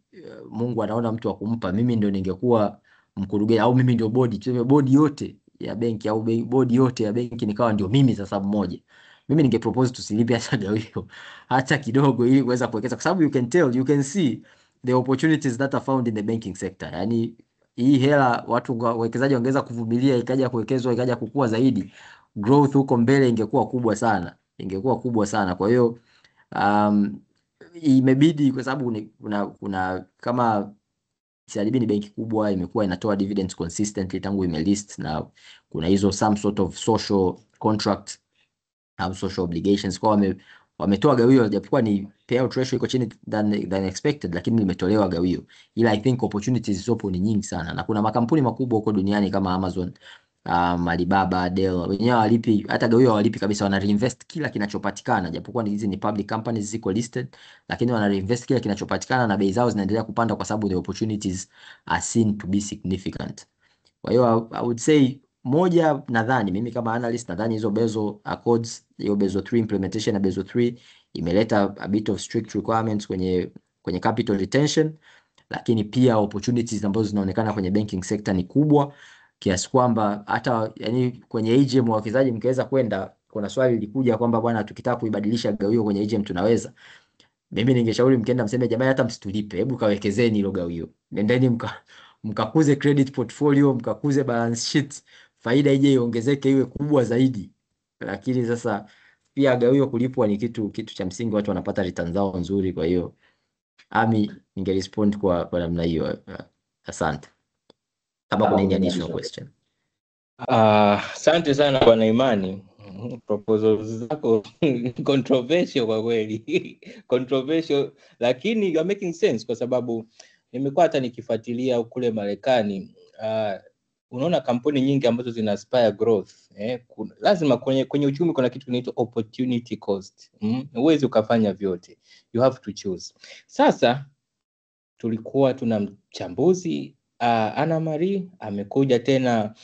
Mungu anaona mtu wa kumpa. Mimi ndio ningekuwa mkurugenzi au mimi ndio bodi, tuseme bodi yote ya benki au bodi yote ya benki nikawa ndio mimi sasa mmoja, mimi ningepropose tusilipe hata gawio hata kidogo, ili kuweza kuwekeza, kwa sababu you can see the opportunities that are found in the banking sector. Yani hii hela watu wawekezaji wangeweza kuvumilia, ikaja kuwekezwa, ikaja kukua zaidi, growth huko mbele ingekuwa kubwa sana, Kwa hiyo imebidi, kwa sababu kuna kama CRDB ni benki kubwa, imekuwa inatoa dividends consistently tangu imelist, na kuna hizo some sort of social contract au social obligations, kwa wametoa gawio, japokuwa ni payout ratio iko chini than expected, lakini limetolewa gawio. Ila I think opportunities zopo ni nyingi sana, na kuna makampuni makubwa huko duniani kama Amazon, Alibaba, Dell, wenyewe walipi hata gawio, walipi kabisa, wana reinvest kila kinachopatikana, japokuwa hizi ni public companies ziko listed, lakini wana reinvest kila kinachopatikana, na bei zao zinaendelea kupanda kwa sababu the opportunities are seen to be significant. Kwa hiyo I would say moja, nadhani mimi kama analyst, nadhani hizo Basel Accords, hiyo Basel 3 implementation na Basel 3 imeleta a bit of strict requirements kwenye capital retention, lakini pia opportunities ambazo zinaonekana kwenye banking sector ni kubwa kiasi kwamba hata yani kwenye AGM wawekezaji mkiweza kwenda, kuna swali lilikuja kwamba bwana, tukitaka kuibadilisha gawio kwenye AGM tunaweza. Mimi ningeshauri mkienda mseme jamani, hata msitulipe, hebu kawekezeni hilo gawio, nendeni mkakuze credit portfolio, mkakuze balance sheet, faida ije iongezeke iwe kubwa zaidi. Lakini sasa pia gawio kulipwa ni kitu cha msingi, watu wanapata return zao nzuri. Kwa hiyo ningerespond kwa namna hiyo. Asante. Kama kuna any additional question. Asante sana Bwana Imani. Proposals zako controversial kwa kweli. Controversial, lakini you are making sense, kwa sababu nimekuwa hata nikifuatilia kule Marekani. Unaona kampuni nyingi ambazo zina aspire growth, lazima kwenye uchumi kuna kitu kinaitwa opportunity cost. Huwezi ukafanya vyote, you have to choose. Sasa tulikuwa tuna mchambuzi Anna Marie, amekuja tena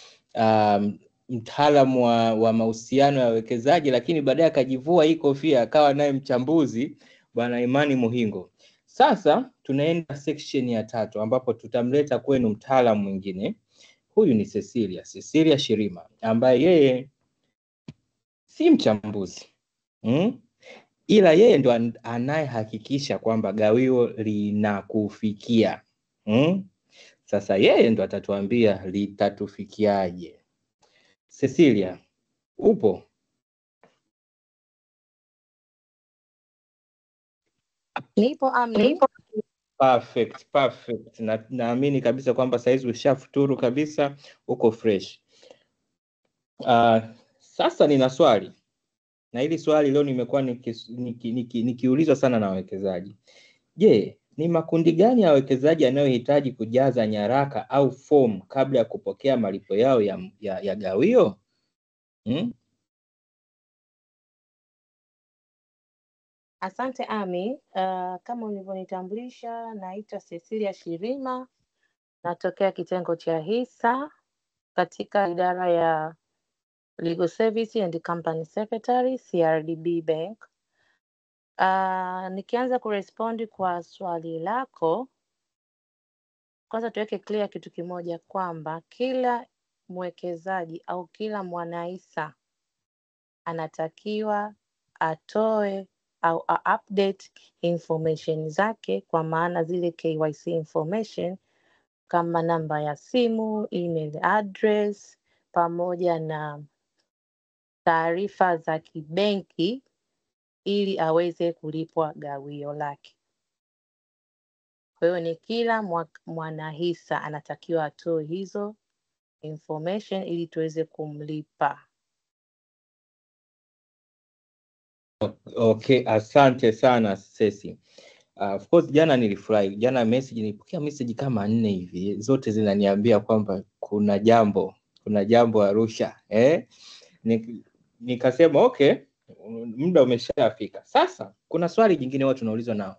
mtaalamu wa mahusiano ya wawekezaji, lakini baadaye akajivua hii kofia akawa naye mchambuzi, Bwana Imani Muhingo. Sasa tunaenda section ya 3 ambapo tutamleta kwenu mtaalamu mwingine. Huyu ni Cecilia Shirima, ambaye yeye si mchambuzi, ila yeye ndo anayehakikisha kwamba gawio linakufikia. Sasa yeye ndo atatuambia litatufikiaje. Cecilia, upo? Nipo Ami. Perfect. Naamini kabisa kwamba saizi ushafuturu kabisa, uko fresh. Sasa nina swali, na hili swali leo nimekuwa nikiulizwa sana na wawekezaji. Je, ni makundi gani ya wawekezaji yanayohitaji kujaza nyaraka au form kabla ya kupokea malipo yao ya gawio? Asante Ami. Kama ulivyonitambulisha, naitwa Cecilia Shirima, natokea kitengo cha hisa katika idara ya Legal Service and Company Secretary, CRDB Bank. Nikianza kurespondi kwa swali lako, kwanza tuweke clear kitu kimoja, kwamba kila mwekezaji au kila mwanahisa anatakiwa atoe au update information zake, kwa maana zile KYC information kama namba ya simu, email address, pamoja na taarifa za kibenki, ili aweze kulipwa gawio lake. Kwa hiyo ni kila mwanahisa anatakiwa atoe hizo information ili tuweze kumlipa. Okay, asante sana Sesi. Of course jana nilifurahi. Jana nilipokea message kama 4 hivi, zote zinaniambia kwamba kuna jambo Arusha. Nikasema okay, muda umeshafika. Sasa kuna swali jingine watu tunaulizwa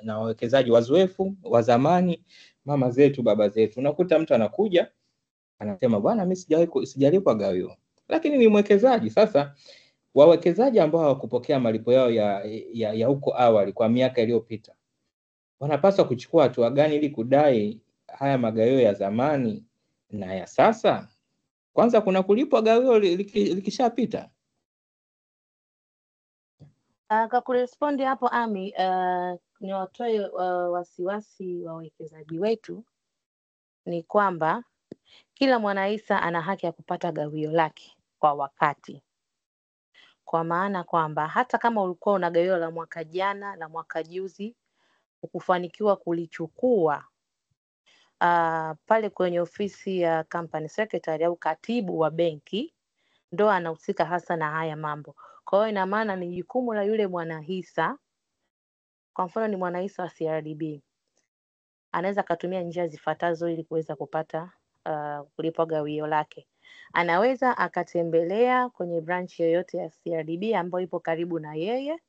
na wawekezaji wazoefu wa zamani, mama zetu, baba zetu. Unakuta mtu anakuja anasema bwana, mimi sijalipwa gawio, lakini ni mwekezaji. Sasa wawekezaji ambao hawakupokea malipo yao ya huko awali kwa miaka iliyopita wanapaswa kuchukua hatua gani ili kudai haya magawio ya zamani na ya sasa? Kwanza kuna kulipwa gawio likishapita. Kwa kurespondi hapo Ami, ni watoe wasiwasi wawekezaji wetu ni kwamba kila mwanahisa ana haki ya kupata gawio lake kwa wakati, kwa maana kwamba hata kama ulikuwa una gawio la mwaka jana, la mwaka juzi, ukufanikiwa kulichukua pale kwenye ofisi ya company secretary au katibu wa benki ndo anahusika hasa na haya mambo. Kwa hiyo ina maana ni jukumu la yule mwanahisa. Kwa mfano ni mwanahisa wa CRDB, anaweza akatumia njia zifuatazo ili kuweza kupata kulipwa gawio lake. Anaweza akatembelea kwenye branch yoyote ya CRDB ambayo ipo karibu na yeye,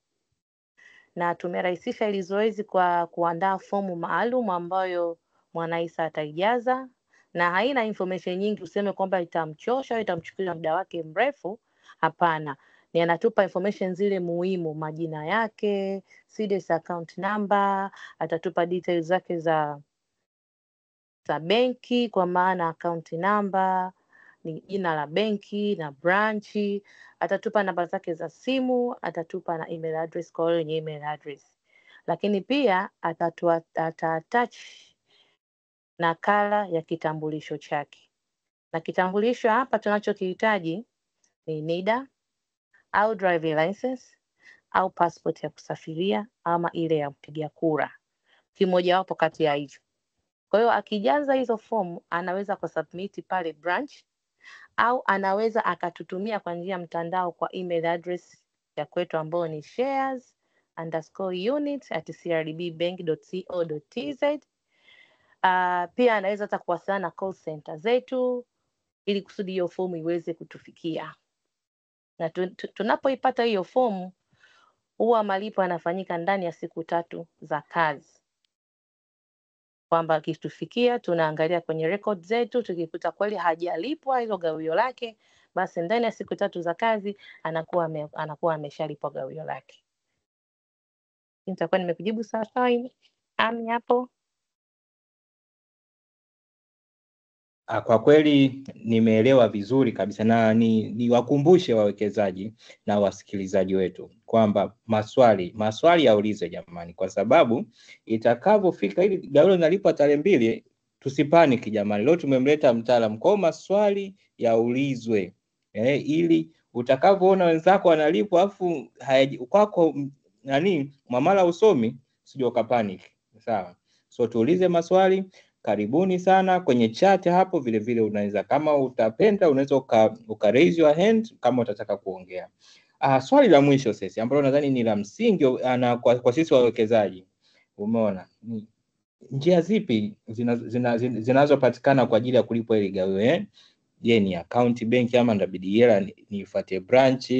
na tumerahisisha ili zoezi kwa kuandaa fomu maalum ambayo mwanahisa ataijaza, na haina information nyingi useme kwamba itamchosha au itamchukulia muda wake mrefu. Hapana, ni anatupa information zile muhimu: majina yake, CDS account number, atatupa details zake za benki, kwa maana account number ni jina la benki na branchi, atatupa namba zake za simu, atatupa na email address kwa hiyo email address. Lakini pia attach nakala ya kitambulisho chake. Na kitambulisho hapa tunachokihitaji ni NIDA au driving license au passport ya kusafiria ama ile ya mpiga kura, kimoja wapo kati ya hizo. Kwa hiyo akijaza hizo fomu anaweza kusubmit pale branch, au anaweza akatutumia kwa njia mtandao kwa email address ya kwetu ambayo ni shares_unit@crdbbank.co.tz. Pia anaweza hata kuwasiliana na call center zetu ili kusudi hiyo fomu iweze kutufikia. Na tunapoipata hiyo fomu, huwa malipo yanafanyika ndani ya siku 3 za kazi. Kwamba akitufikia tunaangalia kwenye record zetu, tukikuta kweli hajalipwa hilo gawio lake, basi ndani ya siku 3 za kazi anakuwa ameshalipwa gawio lake. Nitakuwa nimekujibu sawa Ami hapo? Kwa kweli nimeelewa vizuri kabisa, na niwakumbushe wawekezaji na wasikilizaji wetu kwamba maswali yaulizwe jamani, kwa sababu itakavyofika ili gawio linalipwa tarehe 2 tusipaniki jamani. Leo tumemleta mtaalamu, kwa maswali yaulizwe ili utakavyoona wenzako wanalipwa afu kwako mwamala usomi, sije ukapaniki. Sawa, so tuulize maswali. Karibuni sana kwenye chat hapo. Vile vile unaweza, kama utapenda, unaweza uka raise your hand kama utataka kuongea. Swali la mwisho sasa ambalo nadhani ni la msingi kwa sisi wawekezaji. Umeona njia zipi zinazopatikana kwa ajili ya kulipwa ile gawio? Je, ni account benki ama inabidi hela nifuate branch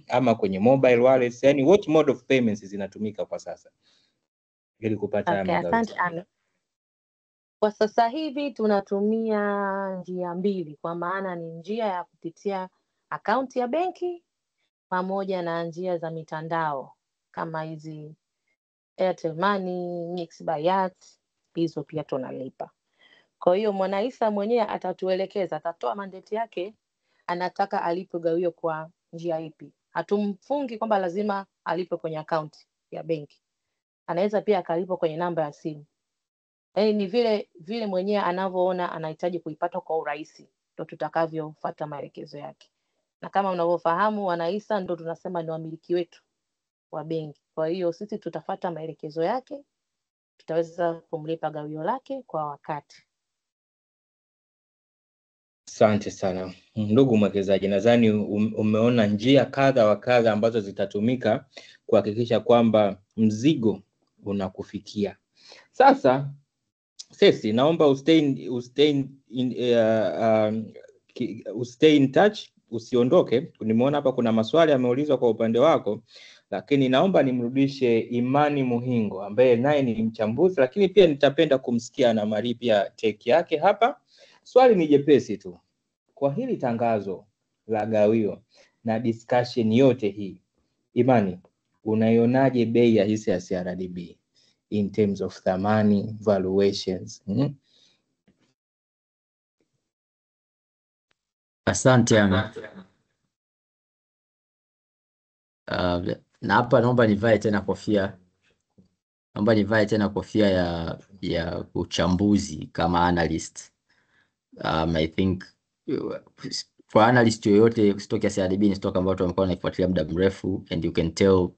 ama kwenye mobile wallet? Yani what mode of payments zinatumika kwa sasa ili kupata magawio? Asante. Kwa sasa hivi tunatumia njia mbili, kwa maana ni njia ya kupitia akaunti ya benki pamoja na njia za mitandao kama hizi Airtel Money, MixBuyat, hizo pia tunalipa. Kwa hiyo mwanahisa mwenyewe atatuelekeza, atatoa mandate yake, anataka alipe gawio kwa njia ipi. Hatumfungi kwamba lazima alipe kwenye akaunti ya benki, anaweza pia akalipa kwenye namba ya simu. Ni vile mwenyewe anavyoona anahitaji kuipata kwa urahisi, ndio tutakavyofuata maelekezo yake. Na kama unavyofahamu, wanahisa ndio tunasema ni wamiliki wetu wa benki. Kwa hiyo sisi tutafuata maelekezo yake tutaweza kumlipa gawio lake kwa wakati. Asante sana ndugu mwekezaji, nadhani umeona njia kadha wa kadha ambazo zitatumika kuhakikisha kwamba mzigo unakufikia. Sasa Sesi, naombaustay in touch, usiondoke. Nimeona hapa kuna maswali yameulizwa kwa upande wako, lakini naomba nimrudishe Imani Muhingo ambaye naye ni mchambuzi, lakini pia nitapenda kumsikia na Marie pia take yake hapa. Swali ni jepesi tu. Kwa hili tangazo la gawio na discussion yote hii, Imani, unaionaje bei ya hisa ya CRDB in terms of thamani, valuations? Asante. Na hapa naomba nivae tena kofia ya uchambuzi kama analyst. I think for analyst yoyote, stock ya CRDB ni stock ambayo wamekuwa wanaifuatilia muda mrefu, and you can tell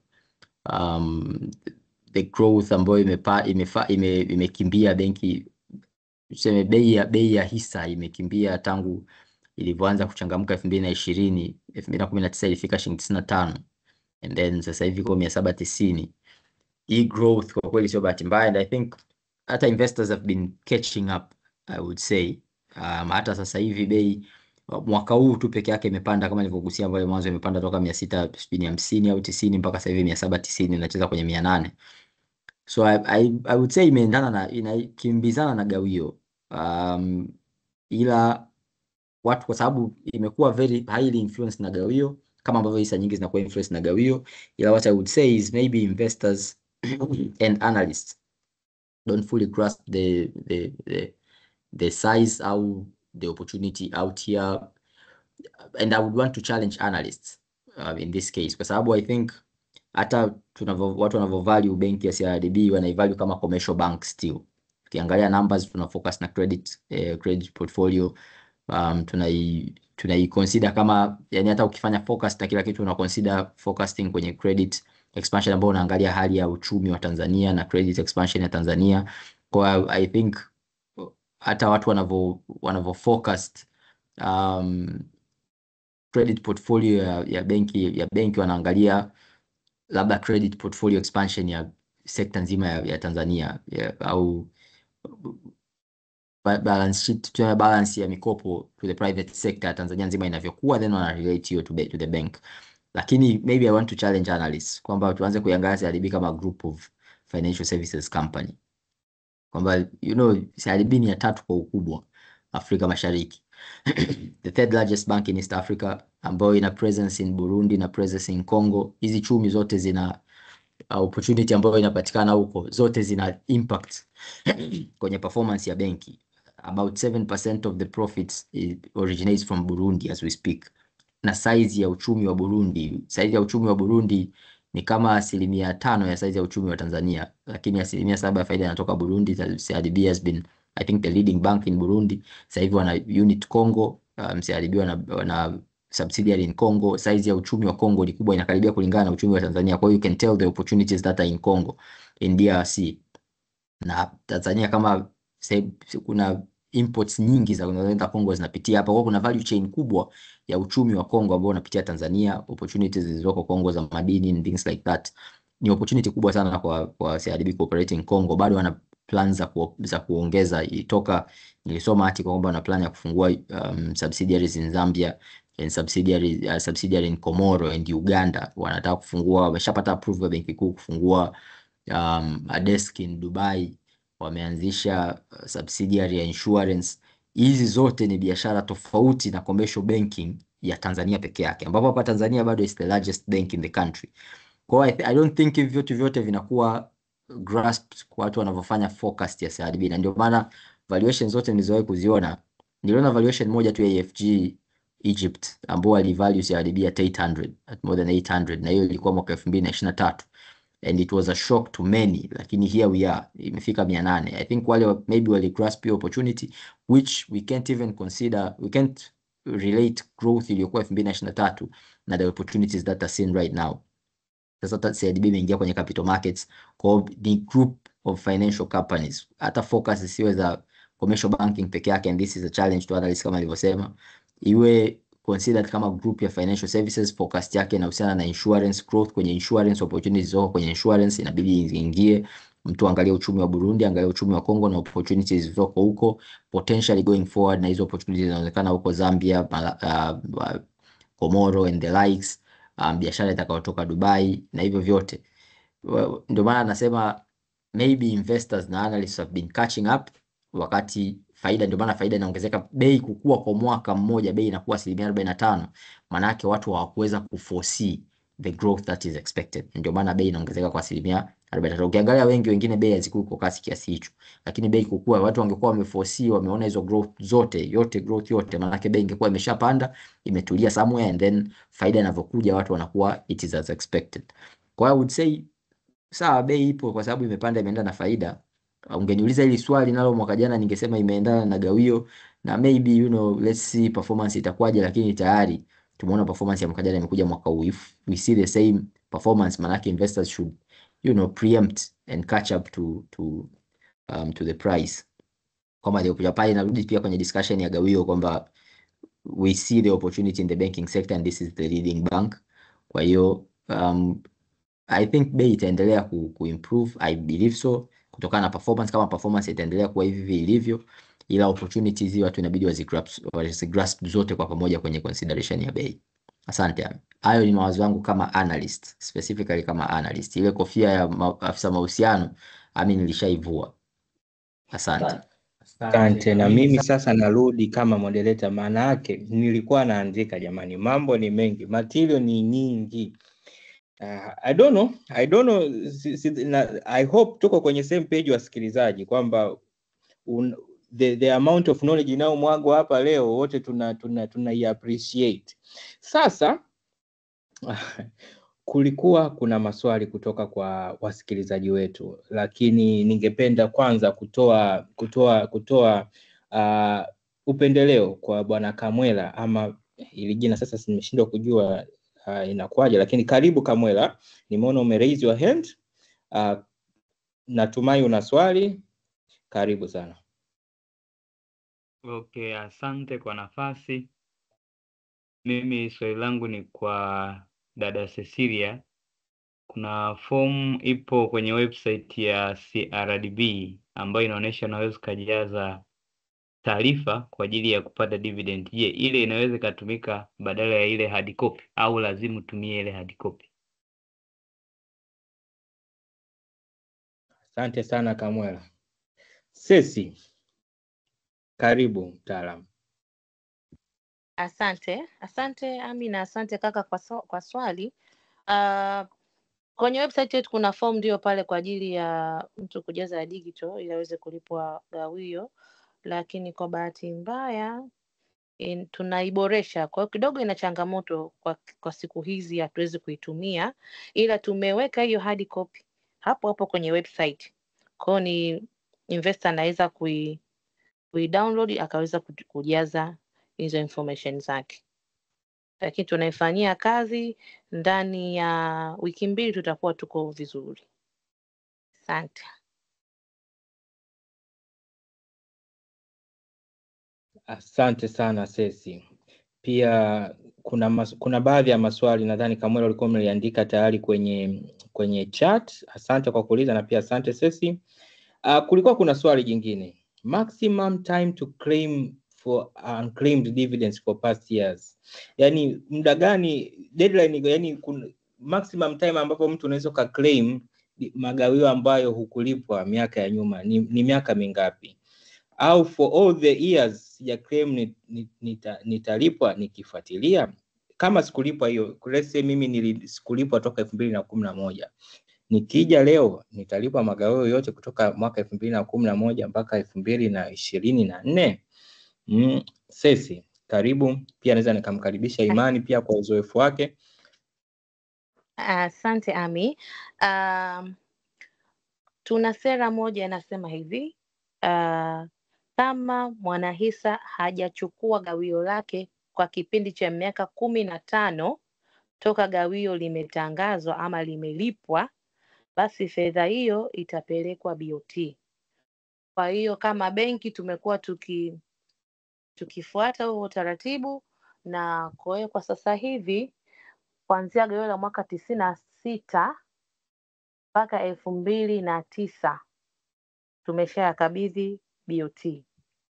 the growth ambayo imekimbia benki, tuseme bei ya hisa imekimbia tangu ilivyoanza kuchangamka 2020, 2019 ilifika shilingi 95, and then sasa hivi kwa 790. Hii growth kwa kweli sio bahati mbaya, and I think hata investors have been catching up, I would say. Hata sasa hivi bei mwaka huu tu peke yake imepanda, kama nilivyogusia ambayo mwanzo imepanda toka 650 au 90 mpaka sasa hivi 790, inacheza kwenye 800. So I would say inakimbizana na gawio, ila watu, kwa sababu imekuwa very highly influenced na gawio, kama ambavyo hisa nyingi zinakuwa influenced na gawio, ila what I would say is maybe investors and analysts don't fully grasp the size au the opportunity out here, and I would want to challenge analysts in this case, kwa sababu I think hata watu wanavyo value benki ya CRDB wanaivalue kama commercial bank still. Ukiangalia numbers, tuna focus na credit portfolio, tunai consider kama, yani hata ukifanya focus na kila kitu una consider focusing kwenye credit expansion, ambao unaangalia hali ya uchumi wa Tanzania na credit expansion ya Tanzania. Kwa I think hata watu wanavyo focus credit portfolio ya benki wanaangalia labda credit portfolio expansion ya sekta nzima ya Tanzania, au balance sheet, balance ya mikopo to the private sector Tanzania nzima inavyokuwa, then wana relate hiyo to the bank. Lakini maybe I want to challenge analysts kwamba tuanze kuiangalia CRDB kama group of financial services company, kwamba CRDB ni ya 3 kwa ukubwa Afrika Mashariki. The third largest bank in East Africa, ambayo ina presence in Burundi na presence in Congo. Hizi chumi zote zina opportunity ambayo inapatikana huko, zote zina impact kwenye performance ya benki. About 7% of the profits originates from Burundi as we speak. Na size ya uchumi wa Burundi ni kama 5% ya size ya uchumi wa Tanzania, lakini 7% ya faida inatoka Burundi. CRDB has been, I think, the leading bank in Burundi. Sasa hivi wana unit Congo, CRDB wana subsidiary in Congo. Size ya uchumi wa Congo ni kubwa, inakaribia kulingana na uchumi wa Tanzania. Kwa hiyo you can tell the opportunities that are in Congo, in DRC na Tanzania. Kama kuna imports nyingi za kuenda Congo zinapitia hapa, kwa kuna value chain kubwa ya uchumi wa Congo ambao unapitia Tanzania. Opportunities zilizoko Congo za madini and things like that ni opportunity kubwa sana kwa CRDB cooperating Congo. Bado wana plans za kuongeza. Itoka nilisoma article kwamba wana plan ya kufungua subsidiaries in Zambia and subsidiary in Comoro and Uganda. Wanataka kufungua, wameshapata approval ya benki kuu kufungua a desk in Dubai. Wameanzisha subsidiary ya insurance. Hizi zote ni biashara tofauti na commercial banking ya Tanzania peke yake, ambapo hapa Tanzania bado is the largest bank in the country. Kwa I don't think hivi vyote vinakuwa grasped kwa watu wanavyofanya forecast ya CRDB, na ndio maana valuation zote nilizowahi kuziona, niliona valuation moja tu ya EFG Egypt ambao alivalue CRDB at 800, at more than 800, na hiyo ilikuwa mwaka 2023, and it was a shock to many, lakini here we are, imefika 800. I think wale maybe wali grasp the opportunity, which we can't even consider, we can't relate growth iliyokuwa 2023 na the opportunities that are seen right now. Sasa CRDB imeingia kwenye capital markets, kwa ni group of financial companies. Hata focus isiwe za commercial banking peke yake, and this is a challenge to analysts kama nilivyosema. Iwe considered kama group ya financial services, focus yake inahusiana na insurance growth. Kwenye insurance, opportunities zoko kwenye insurance inabidi iingie. Mtu angalia uchumi wa Burundi, angalia uchumi wa Kongo na opportunities zoko huko potentially going forward, na hizo opportunities zinaonekana huko Zambia, Komoro and the likes, biashara itakayotoka Dubai na hivyo vyote. Ndio maana nasema maybe investors na analysts have been catching up, wakati faida, ndio maana faida inaongezeka. Bei kukua kwa mwaka mmoja, bei inakuwa 45%, maana yake watu hawakuweza kuforesee the growth that is expected, ndio maana bei inaongezeka kwa 43%. Ukiangalia wengine bei hazikui kwa kasi kiasi hicho, lakini bei kukua, watu wangekuwa wameforesee, wameona hizo growth growth yote, maana yake bei ingekuwa imeshapanda, imetulia somewhere, and then faida inavyokuja watu wanakuwa it is as expected. Kwa hiyo I would say sawa, bei ipo kwa sababu imepanda, imeenda na faida. Ungeniuliza hili swali nalo mwaka jana, ningesema imeendana na gawio, na maybe let's see performance itakuwaje, lakini tayari tumeona performance ya mwaka jana imekuja mwaka huu. If we see the same performance, manake investors should preempt and catch up to the price. Kama ilikuja pale, narudi pia kwenye discussion ya gawio kwamba we see the opportunity in the banking sector and this is the leading bank. Kwa hiyo I think bei itaendelea kuimprove, I believe so, kutokana na performance. Kama performance itaendelea kuwa hivi ilivyo, ila opportunities hizi watu inabidi wazigrasp zote kwa pamoja kwenye consideration ya bei. Asante. Hayo ni mawazo yangu kama analyst, specifically kama analyst. Ile kofia ya afisa mahusiano nilishaivua. Asante. Asante. Na mimi sasa narudi kama moderator, maana yake nilikuwa naandika, jamani, mambo ni mengi, material ni nyingi. I don't know. I hope tuko kwenye same page wasikilizaji, kwamba the amount of knowledge inayomwagwa hapa leo wote tuna appreciate. Sasa kulikuwa kuna maswali kutoka kwa wasikilizaji wetu, lakini ningependa kwanza kutoa upendeleo kwa Bwana Kamwela, ama ili jina sasa nimeshindwa kujua inakuwaje, lakini karibu Kamwela, nimeona umeraise your hand. Natumai una swali, karibu sana. Okay, asante kwa nafasi. Mimi swali langu ni kwa dada Cecilia. Kuna form ipo kwenye website ya CRDB ambayo inaonyesha unaweza kujaza taarifa kwa ajili ya kupata dividend. Je, ile inaweza kutumika badala ya ile hard copy au lazima utumie ile hard copy? Asante sana Kamwela. Sesi, karibu mtaalamu. Asante Amina, asante kaka kwa swali. Kwenye website yetu kuna form ndio pale kwa ajili ya mtu kujaza digital ili aweze kulipwa gawio, lakini kwa bahati mbaya tunaiboresha. Kwa hiyo kidogo ina changamoto kwa siku hizi, hatuwezi kuitumia, ila tumeweka hiyo hard copy hapo kwenye website. Kwa hiyo ni investor anaweza download akaweza kujaza hizo information zake, lakini tunaifanyia kazi. Ndani ya wiki 2 tutakuwa tuko vizuri. Asante. Asante sana Sesi. Pia kuna baadhi ya maswali nadhani Kamwela ulikuwa umeliandika tayari kwenye chat. Asante kwa kuuliza, na pia asante Sesi. Kulikuwa kuna swali jingine, maximum time to claim for unclaimed dividends for past years. Yani muda gani, deadline, yani maximum time ambapo mtu unaweza ka claim magawio ambayo hukulipwa miaka ya nyuma ni miaka mingapi? Au for all the years sija claim nitalipwa nikifuatilia? Kama sikulipwa hiyo, let's say mimi sikulipwa toka 2011, nikija leo nitalipwa magawio yote kutoka mwaka 2011 mpaka 2024? Sesi, karibu. Pia naweza nikamkaribisha Imani pia kwa uzoefu wake. Asante Ami. Tuna sera moja inasema hivi, kama mwanahisa hajachukua gawio lake kwa kipindi cha miaka 15 toka gawio limetangazwa ama limelipwa, basi fedha hiyo itapelekwa BOT. Kwa hiyo kama benki tumekuwa tukifuata huo utaratibu, na kwa hiyo kwa sasa hivi kuanzia gawio la mwaka 96 mpaka 2009 tumeshayakabidhi BOT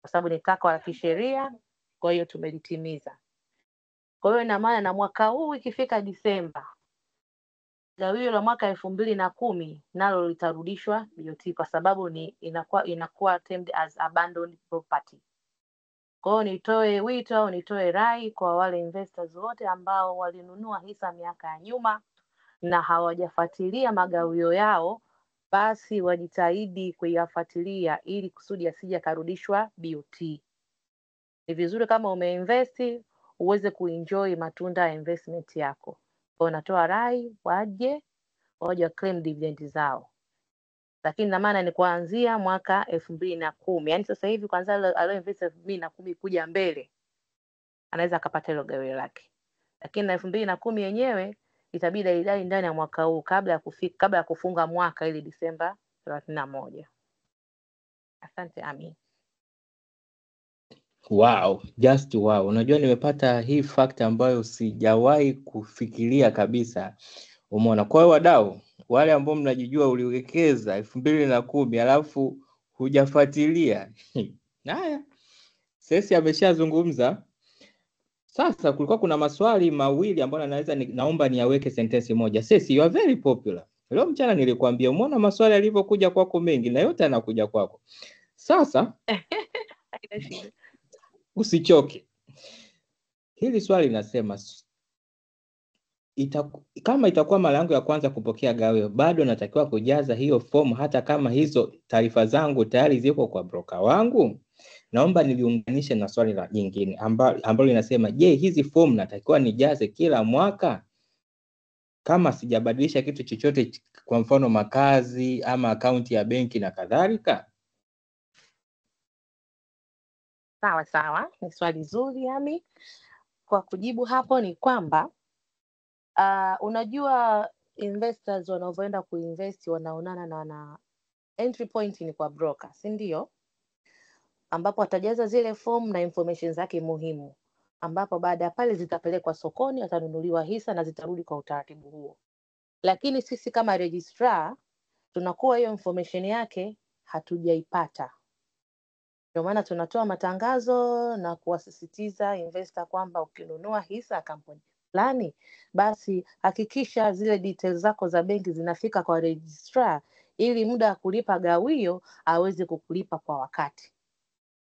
kwa sababu ni takwa la kisheria, kwa hiyo tumelitimiza. Kwa hiyo ina maana na mwaka huu ikifika Disemba, gawio la mwaka 2010 nalo litarudishwa BOT kwa sababu inakuwa termed as abandoned property. Kwa hiyo nitoe wito au nitoe rai kwa wale investors wote ambao walinunua hisa miaka ya nyuma na hawajafuatilia magawio yao, basi wajitahidi kuyafuatilia ili kusudi asije karudishwa BOT. Ni vizuri kama umeinvesti uweze kuenjoy matunda ya investment yako. Kwa natoa rai waje claim dividend zao. Lakini na maana ni kuanzia mwaka 2010. Yaani sasa hivi kwanza alioinvest 2010 kuja mbele anaweza akapata hilo gawio lake. Lakini na 2010 yenyewe itabidi idai ndani ya mwaka huu kabla ya kufunga mwaka ili Disemba 31. Asante Ami. Wow, just wow. Unajua nimepata hii fact ambayo sijawahi kufikiria kabisa. Umeona? Kwa hiyo wadau, wale ambao mnajijua uliwekeza 2010 alafu hujafuatilia. Haya. Sesi ameshazungumza. Sasa kulikuwa kuna maswali mawili ambayo naomba niyaweke sentence moja. Sesi, you are very popular. Leo mchana nilikwambia umeona maswali yalivyokuja kwako mengi na yote yanakuja kwako. Sasa usichoke. Hili swali linasema kama itakuwa mara yangu ya kwanza kupokea gawio, bado natakiwa kujaza hiyo fomu hata kama hizo taarifa zangu tayari ziko kwa broker wangu? Naomba niliunganishe na swali la jingine ambalo linasema, je, hizi fomu natakiwa nijaze kila mwaka kama sijabadilisha kitu chochote, kwa mfano makazi ama akaunti ya benki na kadhalika? Sawa, ni swali zuri Ami. Kwa kujibu hapo ni kwamba unajua investors wanaoenda kuinvest wanaonana na wana entry point ni kwa broker, si ndio? Ambapo atajaza zile form na information zake muhimu, ambapo baada ya pale zitapelekwa sokoni, atanunuliwa hisa na zitarudi kwa utaratibu huo. Lakini sisi kama registrar tunakuwa hiyo information yake hatujaipata. Ndio maana tunatoa matangazo na kuwasisitiza investor kwamba ukinunua hisa ya kampuni fulani, basi hakikisha zile details zako za benki zinafika kwa registrar ili muda wa kulipa gawio aweze kukulipa kwa wakati.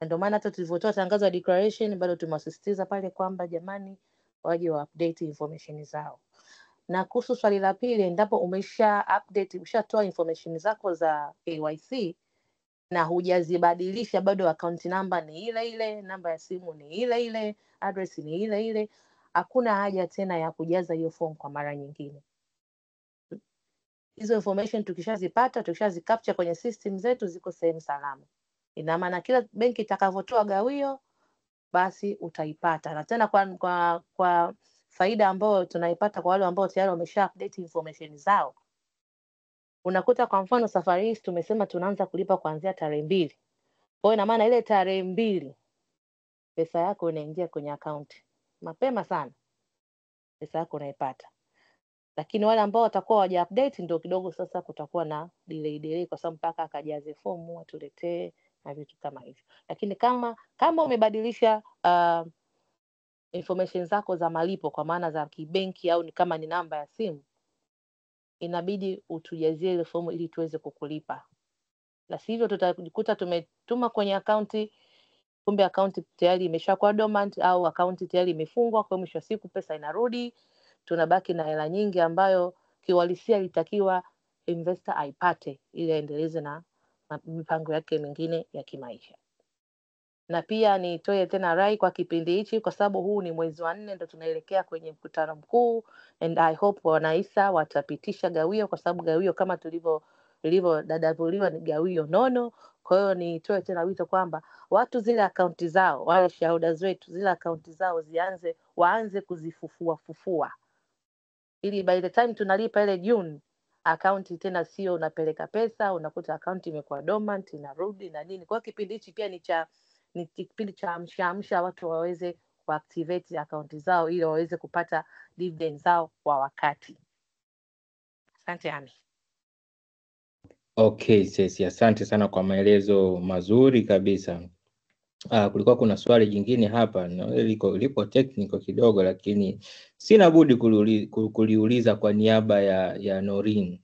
Ndio maana hata tulivyotoa tangazo la declaration bado tumewasisitiza pale kwamba jamani waje wa update information zao. Na kuhusu swali la pili, endapo umeshatoa information zako za KYC na hujazibadilisha bado account number ni ile ile, namba ya simu ni ile ile, address ni ile ile, hakuna haja tena ya kujaza hiyo form kwa mara nyingine. Hizo information tukishazipata, tukishazicapture kwenye system zetu, ziko sehemu salama. Ina maana kila benki itakavyotoa gawio basi utaipata. Na tena kwa faida ambayo tunaipata kwa wale ambao tayari wamesha update information zao, unakuta kwa mfano safari hii tumesema tunaanza kulipa kuanzia tarehe 2. Kwa hiyo ina maana ile tarehe 2 pesa yako inaingia kwenye account mapema sana, pesa yako unaipata. Lakini wale ambao watakuwa waja update ndio kidogo sasa kutakuwa na delay kwa sababu mpaka akajaze fomu atuletee na vitu kama hivyo. Lakini kama umebadilisha information zako za malipo kwa maana za kibenki au kama ni namba ya simu, inabidi utujazie ile fomu ili tuweze kukulipa. Na sivyo tutajikuta tumetuma kwenye akaunti, kumbe akaunti tayari imeshakuwa dormant au akaunti tayari imefungwa, kwa mwisho wa siku pesa inarudi, tunabaki na hela nyingi ambayo kiuhalisia ilitakiwa investor aipate ili aendeleze na mipango yake mingine ya kimaisha. Na pia nitoe tena rai kwa kipindi hichi, kwa sababu huu ni mwezi wa 4 ndio tunaelekea kwenye mkutano mkuu, and I hope wanahisa watapitisha gawio, kwa sababu gawio kama dadavuliwa ni gawio nono. Kwa hiyo nitoe tena wito kwamba watu zile akaunti zao, wale shareholders wetu, zile akaunti zao waanze kuzifufua ili by the time tunalipa ile June akaunti tena sio unapeleka pesa unakuta akaunti imekuwa dormant inarudi na nini. Kwa kipindi hichi pia ni kipindi cha amsha watu waweze kuactivate akaunti zao ili waweze kupata dividend zao kwa wakati. Asante Ami. Okay, Sesi, asante sana kwa maelezo mazuri kabisa. Kulikuwa kuna swali jingine hapa liko technical kidogo, lakini sina budi kuliuliza kwa niaba ya Norin.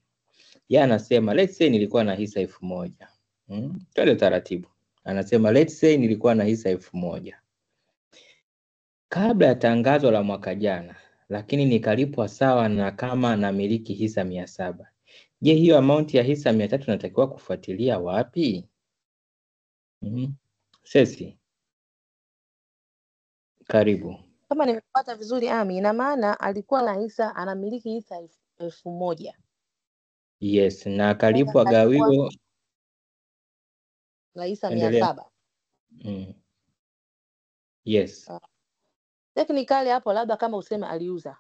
Yeye anasema let's say nilikuwa na hisa 1000. Twende taratibu. Anasema let's say nilikuwa na hisa 1000 kabla ya tangazo la mwaka jana, lakini nikalipwa sawa na kama namiliki hisa 700. Je, hiyo amount ya hisa 300 natakiwa kufuatilia wapi? Sesi, karibu. Kama nimepata vizuri Ami, ina maana alikuwa na hisa, anamiliki hisa 1000. Yes, na akalipwa gawio la hisa 700. Yes. Technically hapo labda kama useme aliuza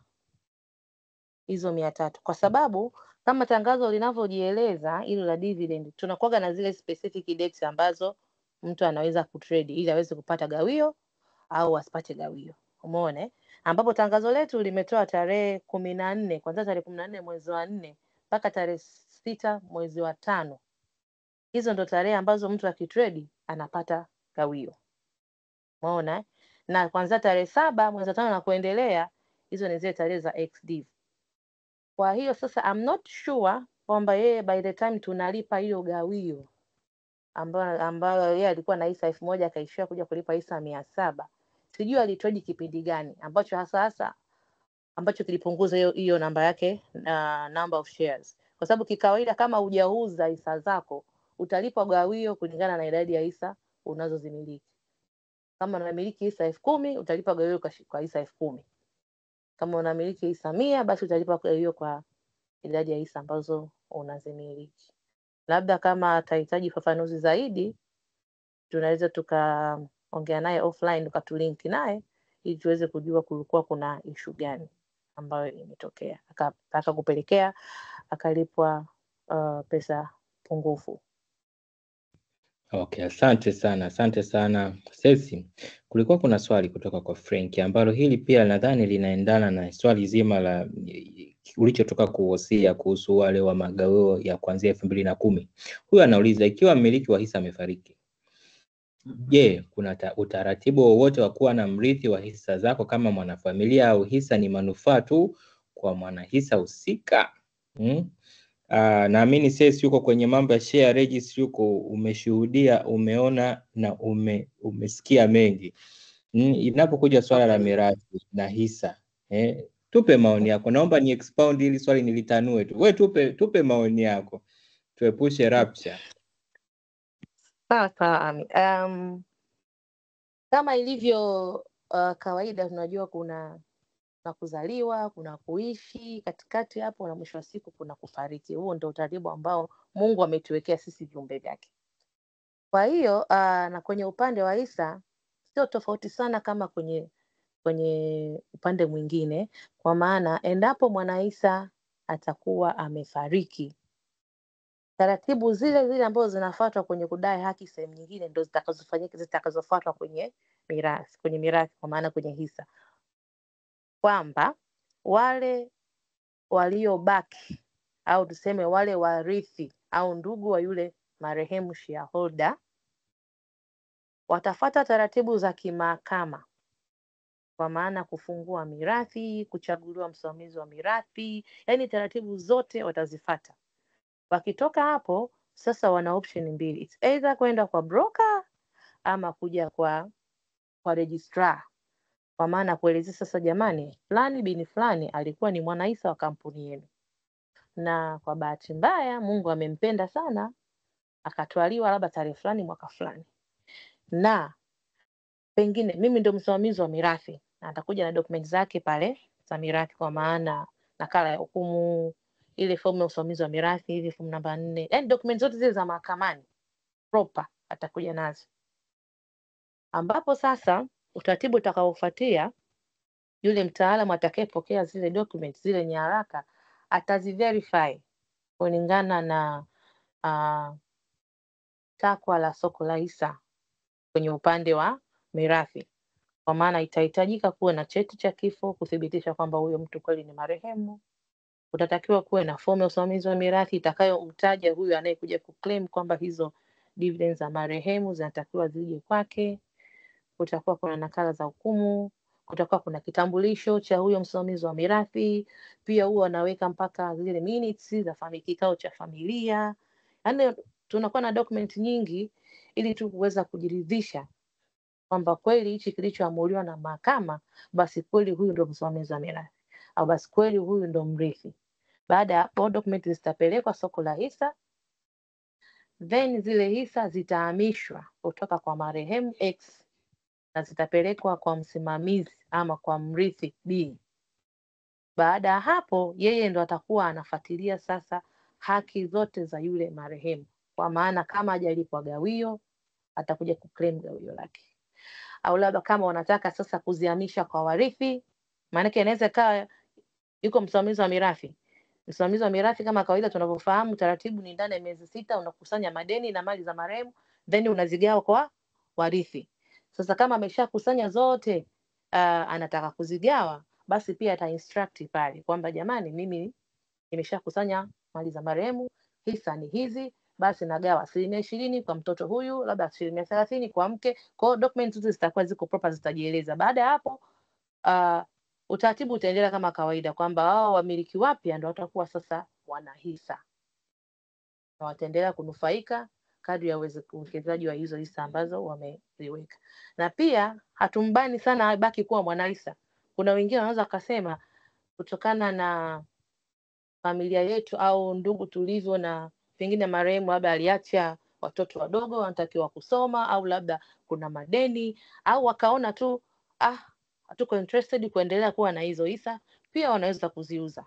hizo 300, kwa sababu kama tangazo linavyojieleza hilo la dividend, tunakuwa na zile specific dates ambazo mtu anaweza kutrade ili aweze kupata gawio au asipate gawio. Umeona? Ambapo tangazo letu limetoa tarehe 14, kwanza tarehe 14 mwezi wa 4 mpaka tarehe 6 mwezi wa 5. Hizo ndo tarehe ambazo mtu akitrade anapata gawio. Umeona? Na kwanza tarehe 7 mwezi wa 5 na kuendelea, hizo ni zile tarehe za ex-div. Kwa hiyo sasa I'm not sure kwamba yeye by the time tunalipa hiyo gawio ambayo yeye alikuwa na hisa 1000 akaishia kuja kulipa hisa 700. Sijui alitrade kipindi gani ambacho hasa ambacho kilipunguza hiyo namba yake number of shares. Kwa sababu kikawaida kama hujauza hisa zako utalipa gawio kulingana na idadi ya hisa unazozimiliki. Kama unamiliki hisa 10,000 utalipa gawio kwa hisa 10,000. Kama unamiliki hisa 100 basi utalipa gawio kwa idadi ya hisa ambazo unazimiliki. Labda kama atahitaji ufafanuzi zaidi tunaweza tukaongea naye offline, tukatulink naye ili tuweze kujua kulikuwa kuna issue gani ambayo imetokea akakupelekea akalipwa pesa pungufu. Okay, asante sana Sesi. Kulikuwa kuna swali kutoka kwa Frank ambalo hili pia nadhani linaendana na swali zima la ulichotoka kuhusia kuhusu wale wa magawio ya kuanzia 2010. Huyu anauliza ikiwa mmiliki wa hisa amefariki, je, kuna utaratibu wowote wa kuwa na mrithi wa hisa zako kama mwanafamilia au hisa ni manufaa tu kwa mwanahisa husika? Naamini Sesi yuko kwenye mambo ya share registry, yuko umeshuhudia, umeona na umesikia mengi. Inapokuja swala la mirathi na hisa, tupe maoni yako. Naomba ni expound ili swali nilitanue tu. Wewe tupe maoni yako. Tuepushe rapture. Sawa Ami. Kama ilivyo kawaida tunajua kuna kuzaliwa, kuna kuishi katikati hapo na mwisho wa siku kuna kufariki. Huo ndio utaratibu ambao Mungu ametuwekea sisi viumbe vyake. Kwa hiyo na kwenye upande wa hisa sio tofauti sana kama kwenye upande mwingine, kwa maana endapo mwanahisa atakuwa amefariki, taratibu zile ambazo zinafuatwa kwenye kudai haki sehemu nyingine ndio zitakazofuatwa kwenye mirathi, kwa maana kwenye hisa, kwamba wale waliobaki au tuseme wale warithi au ndugu wa yule marehemu shareholder watafuata taratibu za kimahakama, kwa maana kufungua mirathi, kuchaguliwa msimamizi wa mirathi, yani taratibu zote watazifuata. Wakitoka hapo sasa wana option mbili, it's either kwenda kwa broker ama kuja kwa registrar, kwa maana kuelezea sasa, jamani, fulani bini fulani alikuwa ni mwanahisa wa kampuni yenu, na kwa bahati mbaya Mungu amempenda sana akatwaliwa labda tarehe fulani mwaka fulani, na pengine mimi ndio msimamizi wa mirathi, na atakuja na document zake pale za mirathi, kwa maana nakala ya hukumu, ile fomu ya usimamizi wa mirathi, ile fomu namba 4, yani document zote zile za mahakamani proper atakuja nazo, ambapo sasa utaratibu utakaofuatia, yule mtaalamu atakayepokea zile documents, zile nyaraka, ataziverify kulingana na takwa la soko la hisa kwenye upande wa mirathi, kwa maana itahitajika kuwe na cheti cha kifo kuthibitisha kwamba huyo mtu kweli ni marehemu. Utatakiwa kuwe na fomu ya usimamizi wa mirathi itakayomtaja huyo anayekuja kuclaim kwamba hizo dividends za marehemu zinatakiwa zije kwake. Kutakuwa kuna nakala za hukumu, kutakuwa kuna kitambulisho cha huyo msimamizi wa mirathi. Pia huwa anaweka mpaka zile minutes za kikao cha familia. Yaani tunakuwa na document nyingi ili tu kuweza kujiridhisha kwamba kweli hichi kilichoamuliwa na mahakama, basi kweli huyu ndo msimamizi wa mirathi, au basi kweli huyu ndo mrithi. Baada ya hapo document zitapelekwa soko la hisa, then zile hisa zitahamishwa kutoka kwa marehemu X na zitapelekwa kwa msimamizi ama kwa mrithi B. Baada ya hapo yeye ndo atakuwa anafuatilia sasa haki zote za yule marehemu, kwa maana kama hajalipwa gawio atakuja kuclaim gawio lake, au labda kama wanataka sasa kuzihamisha kwa warithi, maana inaweza kaa yuko msimamizi wa mirathi. Msimamizi wa mirathi kama kawaida tunavyofahamu taratibu ni ndani ya miezi 6 unakusanya madeni na mali za marehemu, then unazigawa kwa warithi. Sasa kama ameshakusanya zote anataka kuzigawa, basi pia ata instruct pale kwamba jamani, mimi nimeshakusanya mali za marehemu, hisa ni hizi, basi nagawa 20% kwa mtoto huyu, labda 30% kwa mke. Kwa hiyo documents zote zitakuwa ziko proper, zitajieleza. Baada ya hapo utaratibu utaendelea kama kawaida kwamba hao wamiliki wapya ndio watakuwa sasa wana hisa na wataendelea kunufaika kadri ya uwekezaji wa hizo hisa ambazo wameziweka. Na pia hatumbani sana abaki kuwa mwanahisa. Kuna wengine wanaweza kusema kutokana na familia yetu au ndugu tulivyo, na pengine marehemu labda aliacha watoto wadogo wanatakiwa kusoma, au labda kuna madeni, au wakaona tu hatuko interested kuendelea kuwa na hizo hisa, pia wanaweza kuziuza.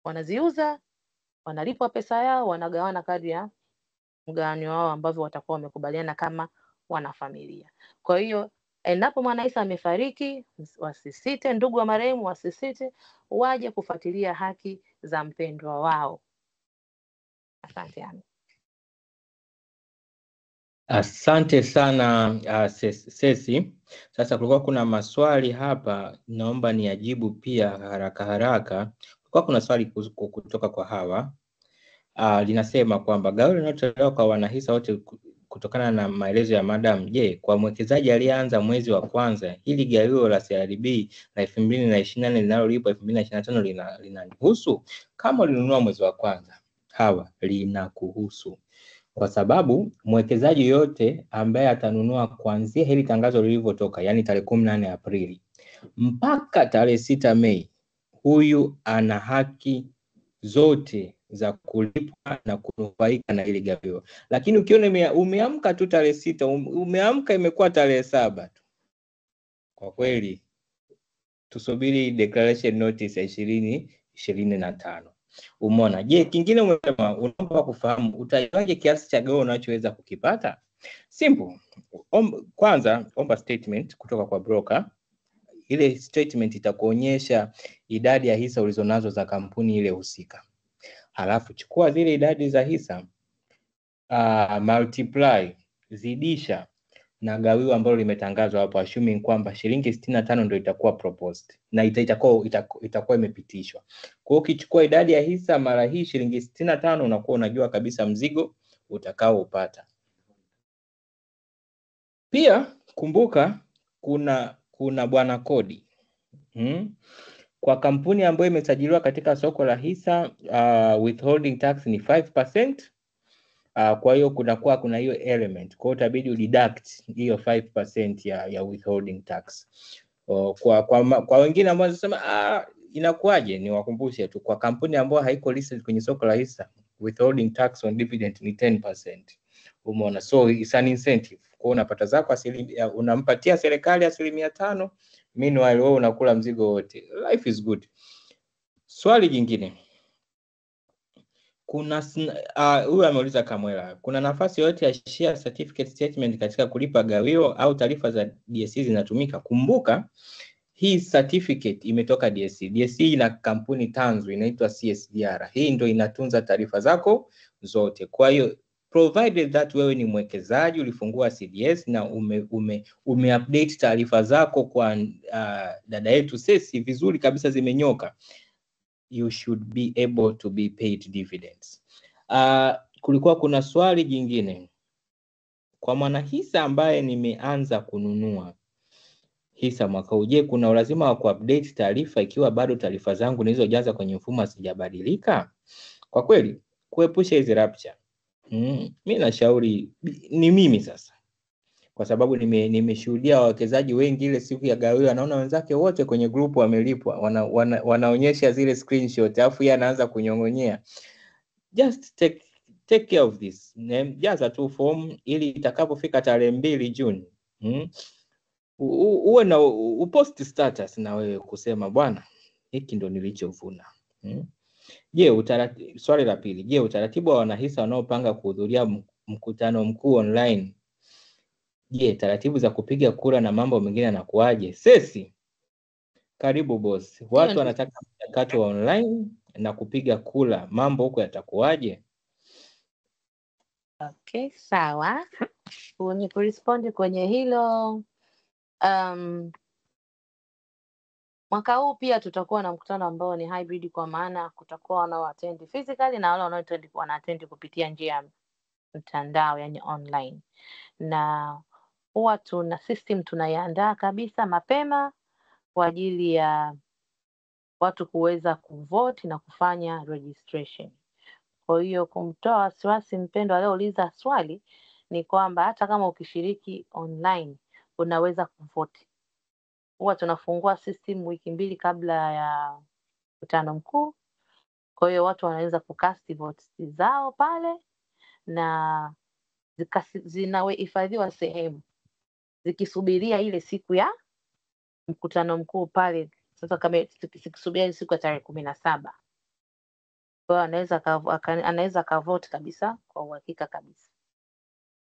Wanaziuza, wanalipwa pesa yao, wanagawana kadri ya mgawanyo wao ambavyo watakuwa wamekubaliana kama wanafamilia. Kwa hiyo endapo mwanahisa amefariki, wasisite, ndugu wa marehemu wasisite, waje kufuatilia haki za mpendwa wao. Asante. Asante sana Sesi. Sasa kulikuwa kuna maswali hapa, naomba niajibu pia haraka haraka. Kulikuwa kuna swali kutoka kwa Hawa. Linasema kwamba gawio linalotolewa kwa wanahisa wote kutokana na maelezo ya madam, je, kwa mwekezaji aliyeanza mwezi wa kwanza, hili gawio la CRDB la 2024 linalolipwa 2025 linahusu? Kama ulinunua mwezi wa kwanza, Hawa, linakuhusu. Kwa sababu mwekezaji yote ambaye atanunua kuanzia hili tangazo lilivyotoka, yani tarehe 18 Aprili mpaka tarehe 6 Mei, huyu ana haki zote za kulipwa na kunufaika na ile gawio. Lakini ukiona umeamka tu tarehe 6, umeamka imekuwa tarehe 7 tu, kwa kweli tusubiri declaration notice ya 2025. Umeona? Je, kingine umesema unaomba kufahamu utajuaje kiasi cha gawio unachoweza kukipata? Simple. Kwanza omba statement kutoka kwa broker. Ile statement itakuonyesha idadi ya hisa ulizonazo za kampuni ile husika. Halafu chukua zile idadi za hisa, multiply, zidisha na gawio ambalo limetangazwa hapo, assuming kwamba shilingi 65 ndio itakuwa proposed na itakuwa imepitishwa. Kwa hiyo ukichukua idadi ya hisa mara hii shilingi 65, unakuwa unajua kabisa mzigo utakao upata. Pia kumbuka kuna bwana kodi. Kwa kampuni ambayo imesajiliwa katika soko la hisa, withholding tax ni 5%. Kwa hiyo kuna hiyo element. Kwa hiyo utabidi udeduct hiyo 5% ya withholding tax. Kwa wengine ambao wanasema inakuaje, ni wakumbushe tu, kwa kampuni ambayo haiko listed kwenye soko la hisa, withholding tax on dividend ni 10%. Umeona? So it's an incentive. Kwa hiyo unapata zako unampatia serikali 5%, meanwhile wewe unakula mzigo wote. Life is good. Swali jingine. Huyu ameuliza Kamwela, kuna nafasi yote ya share certificate statement katika kulipa gawio au taarifa za DSC zinatumika? Kumbuka hii certificate imetoka DSE. DSE ina kampuni tanzu inaitwa CSDR. Hii ndio inatunza taarifa zako zote. Kwa hiyo provided that wewe ni mwekezaji, ulifungua CDS na umeupdate taarifa zako kwa dada yetu Sesi vizuri kabisa, zimenyoka, you should be able to be paid dividends. Kulikuwa kuna swali jingine. Kwa mwanahisa ambaye nimeanza kununua hisa mwaka uje, kuna ulazima wa kuupdate taarifa ikiwa bado taarifa zangu nilizojaza kwenye mfumo hazijabadilika? Kwa kweli, kuepusha hizi rapture, mimi nashauri ni mimi sasa, kwa sababu nimeshuhudia wawekezaji wengi ile siku ya gawio anaona wenzake wote kwenye group wamelipwa, wanaonyesha zile screenshot, alafu yeye anaanza kunyongonyea. Just take care of this. Jaza tu form ili itakapofika tarehe 2 Juni uwe na upost status na wewe kusema bwana, hiki ndo nilichovuna. Swali la pili, je, utaratibu wa wanahisa wanaopanga kuhudhuria mkutano mkuu online, je, taratibu za kupiga kura na mambo mengine yanakuaje? Sesi, karibu boss. Watu wanataka mchakato wa online na kupiga kura, mambo huko yatakuaje? Okay, sawa. Ni kurespondi kwenye hilo. Mwaka huu pia tutakuwa na mkutano ambao ni hybrid, kwa maana kutakuwa wanaoattend physically na wale wanaoattend kupitia njia ya mtandao, yani online. Na huwa tuna system tunaiandaa kabisa mapema kwa ajili ya watu kuweza kuvote na kufanya registration. Kwa hiyo kumtoa wasiwasi mpendwa aliyeuliza swali ni kwamba hata kama ukishiriki online unaweza kuvote. Huwa tunafungua system wiki 2 kabla ya mkutano mkuu. Kwa hiyo watu wanaweza kukasti votes zao pale na zinahifadhiwa sehemu zikisubiria ile siku ya mkutano mkuu pale. Sasa kama sikisubiria siku ya tarehe 17, kwa anaweza kavote kabisa kwa uhakika kabisa.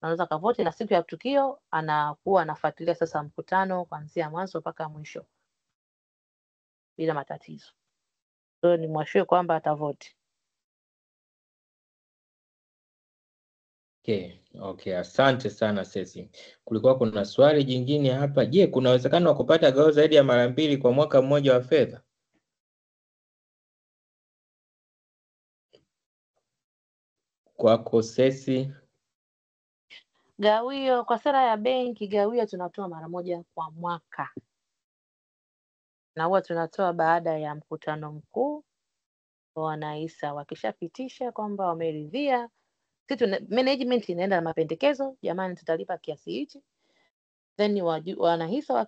Anaweza kavote na siku ya tukio anakuwa anafuatilia sasa mkutano kuanzia mwanzo mpaka mwisho bila matatizo. So ni mwashue kwamba atavote. Okay, asante sana Sesi. Kulikuwa kuna swali jingine hapa. Je, kuna uwezekano wa kupata gao zaidi ya mara 2 kwa mwaka mmoja wa fedha? Kwako Sesi. Gawio kwa sera ya benki, gawio tunatoa mara 1 kwa mwaka. Na huwa tunatoa baada ya mkutano mkuu wa wanahisa. Wakishapitisha kwamba wameridhia, management inaenda na mapendekezo, jamani tutalipa kiasi hichi. Then wanahisa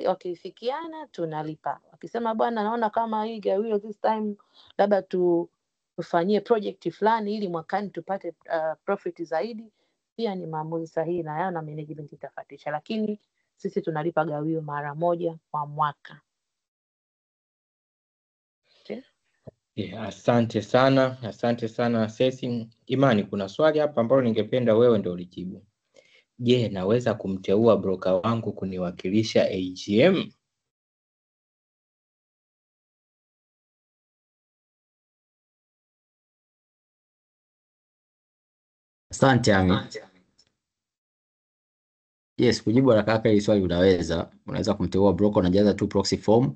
wakifikiana tunalipa. Wakisema bwana naona kama hii gawio this time labda tufanyie project fulani ili mwakani tupate profit zaidi, pia ni maamuzi sahihi na yao na management itafuatisha, lakini sisi tunalipa gawio mara 1 kwa mwaka. Asante sana Sesi. Imani, kuna swali hapa ambalo ningependa wewe ndio ulijibu. Je, naweza kumteua broker wangu kuniwakilisha AGM? Asante Ami. Yes, kujibu haraka haraka hili swali unaweza kumteua broker, unajaza tu proxy form,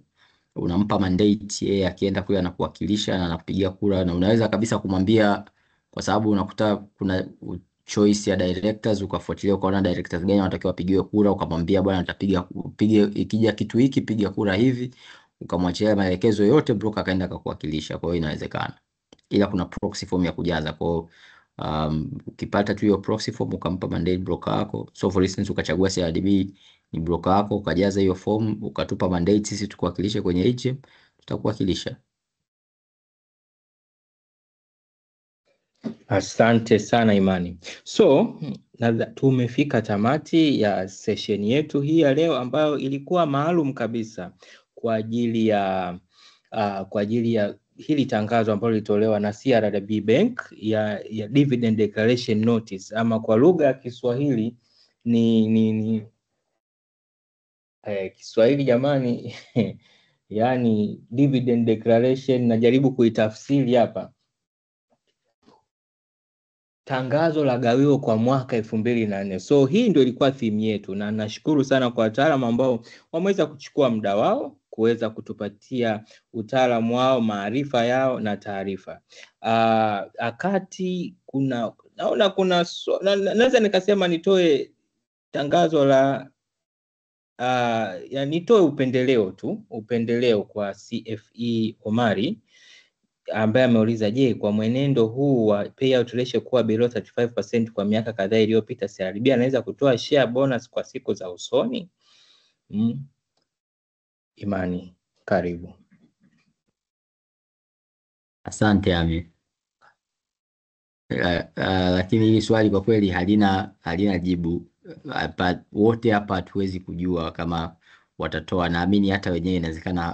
unampa mandate, yeye akienda kule anakuwakilisha na anakupigia kura, na unaweza kabisa kumwambia, kwa sababu unakuta kuna choice ya directors, ukafuatilia ukaona directors gani wanatakiwa wapigiwe kura, ukamwambia bwana nitapiga ikija kitu hiki piga kura hivi, ukamwachia maelekezo yote, broker akaenda akakuwakilisha. Kwa hiyo inawezekana, ila kuna proxy form ya kujaza. Kwa hiyo ukipata tu hiyo proxy form ukampa mandate broker wako, so for instance ukachagua CRDB ni broker wako, ukajaza hiyo form ukatupa mandate sisi tukuwakilishe kwenye AGM, tutakuwakilisha. Asante sana Imani. So tumefika tamati ya session yetu hii ya leo ambayo ilikuwa maalum kabisa kwa ajili ya hili tangazo ambalo lilitolewa na CRDB Bank ya dividend declaration notice, ama kwa lugha ya Kiswahili ni Kiswahili jamani yani dividend declaration najaribu kuitafsiri hapa. Tangazo la gawio kwa mwaka 2004. So hii ndio ilikuwa theme yetu, na nashukuru sana kwa wataalamu ambao wameweza kuchukua muda wao kuweza kutupatia utaalamu wao, maarifa yao na taarifa. Akati naona kuna naweza nikasema nitoe tangazo la nitoe upendeleo kwa CFE Omari ambaye ameuliza, je, kwa mwenendo huu wa payout ratio kuwa below 35% kwa miaka kadhaa iliyopita, CRDB anaweza kutoa share bonus kwa siku za usoni? Imani, karibu. Asante Ami. Lakini hili swali kwa kweli halina jibu. Wote hapa hatuwezi kujua kama watatoa. Naamini hata wenyewe inawezekana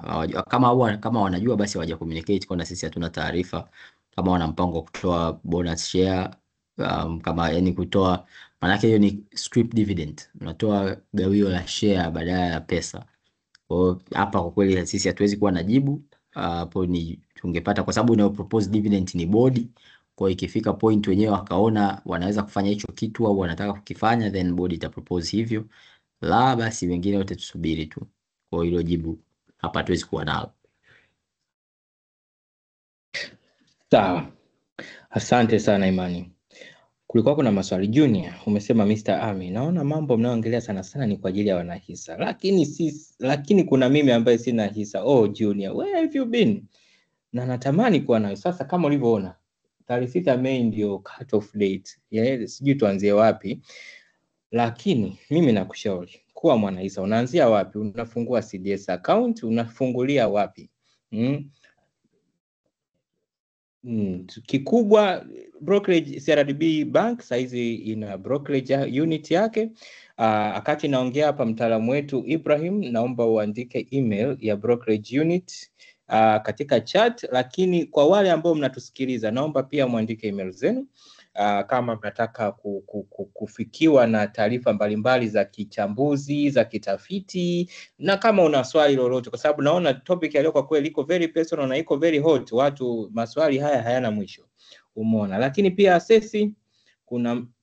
kama wanajua basi hawaja communicate, kwa sisi hatuna taarifa kama wana mpango wa kutoa bonus share, kama yani kutoa, maana yake hiyo ni scrip dividend, unatoa gawio la share badala ya pesa. Kwa hapa kwa kweli sisi hatuwezi kuwa na jibu hapo. Ni tungepata, kwa sababu inayo propose dividend ni bodi. Kwa ikifika point wenyewe wakaona wanaweza kufanya hicho kitu au wanataka kukifanya, then bodi ita propose hivyo. La basi wengine wote tusubiri tu. Kwa hilo jibu hapa hatuwezi kuwa nalo. Sawa. Asante sana Imani. Kulikuwa kuna maswali. Junior, umesema Mr. Ami, naona mambo mnayoongelea sana sana ni kwa ajili ya wanahisa. Lakini kuna mimi ambaye sina hisa. Oh Junior, where have you been? Na natamani kuwa nayo. Sasa kama ulivyoona, tarehe 6 Mei ndio cut off date. Sijui tuanzie wapi. Lakini mimi nakushauri kuwa mwanahisa. Unaanzia wapi? Unafungua CDS account, unafungulia wapi? Kikubwa brokerage CRDB Bank saizi ina brokerage unit yake. Akati naongea hapa mtaalamu wetu Ibrahim, naomba uandike email ya brokerage unit katika chat, lakini kwa wale ambao mnatusikiliza naomba pia muandike email zenu kama mnataka kufikiwa na taarifa mbalimbali za kichambuzi, za kitafiti, na kama una swali lolote, kwa sababu naona topic ya leo kwa kweli iko very personal na iko very hot. Watu maswali haya hayana mwisho, umeona. Lakini pia sesi,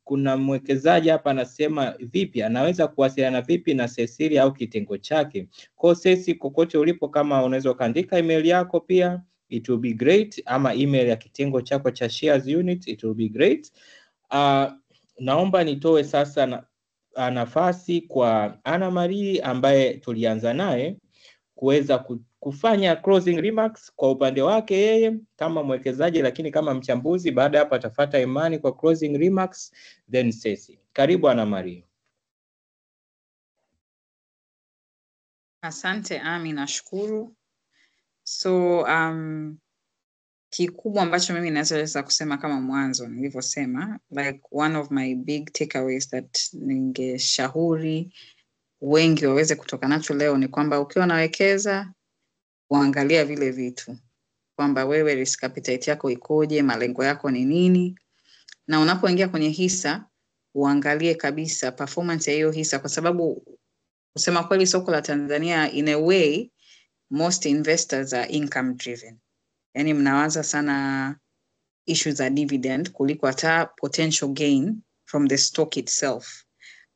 kuna mwekezaji hapa anasema vipi anaweza kuwasiliana vipi na Cecilia au kitengo chake. Kwa sesi, kokote ulipo, kama unaweza kaandika email yako pia, it will be great, ama email ya kitengo chako cha shares unit, it will be great. Naomba nitoe sasa nafasi kwa Ana Marie ambaye tulianza naye kuweza kufanya closing remarks kwa upande wake yeye kama mwekezaji, lakini kama mchambuzi. Baada hapo atafuata Imani kwa closing remarks, then Ceci. Karibu Ana Marie. Asante Ami, nashukuru. So kikubwa ambacho mimi naweza kusema kama mwanzo nilivyosema, like one of my big takeaways that ningeshauri wengi waweze kutoka nacho leo ni kwamba ukiwa unawekeza uangalia vile vitu, kwamba wewe risk appetite yako ikoje, malengo yako ni nini, na unapoingia kwenye hisa uangalie kabisa performance ya hiyo hisa, kwa sababu kusema kweli soko la Tanzania in a way most investors are income driven. Yani mnawaza sana issues za dividend kuliko hata potential gain from the stock itself.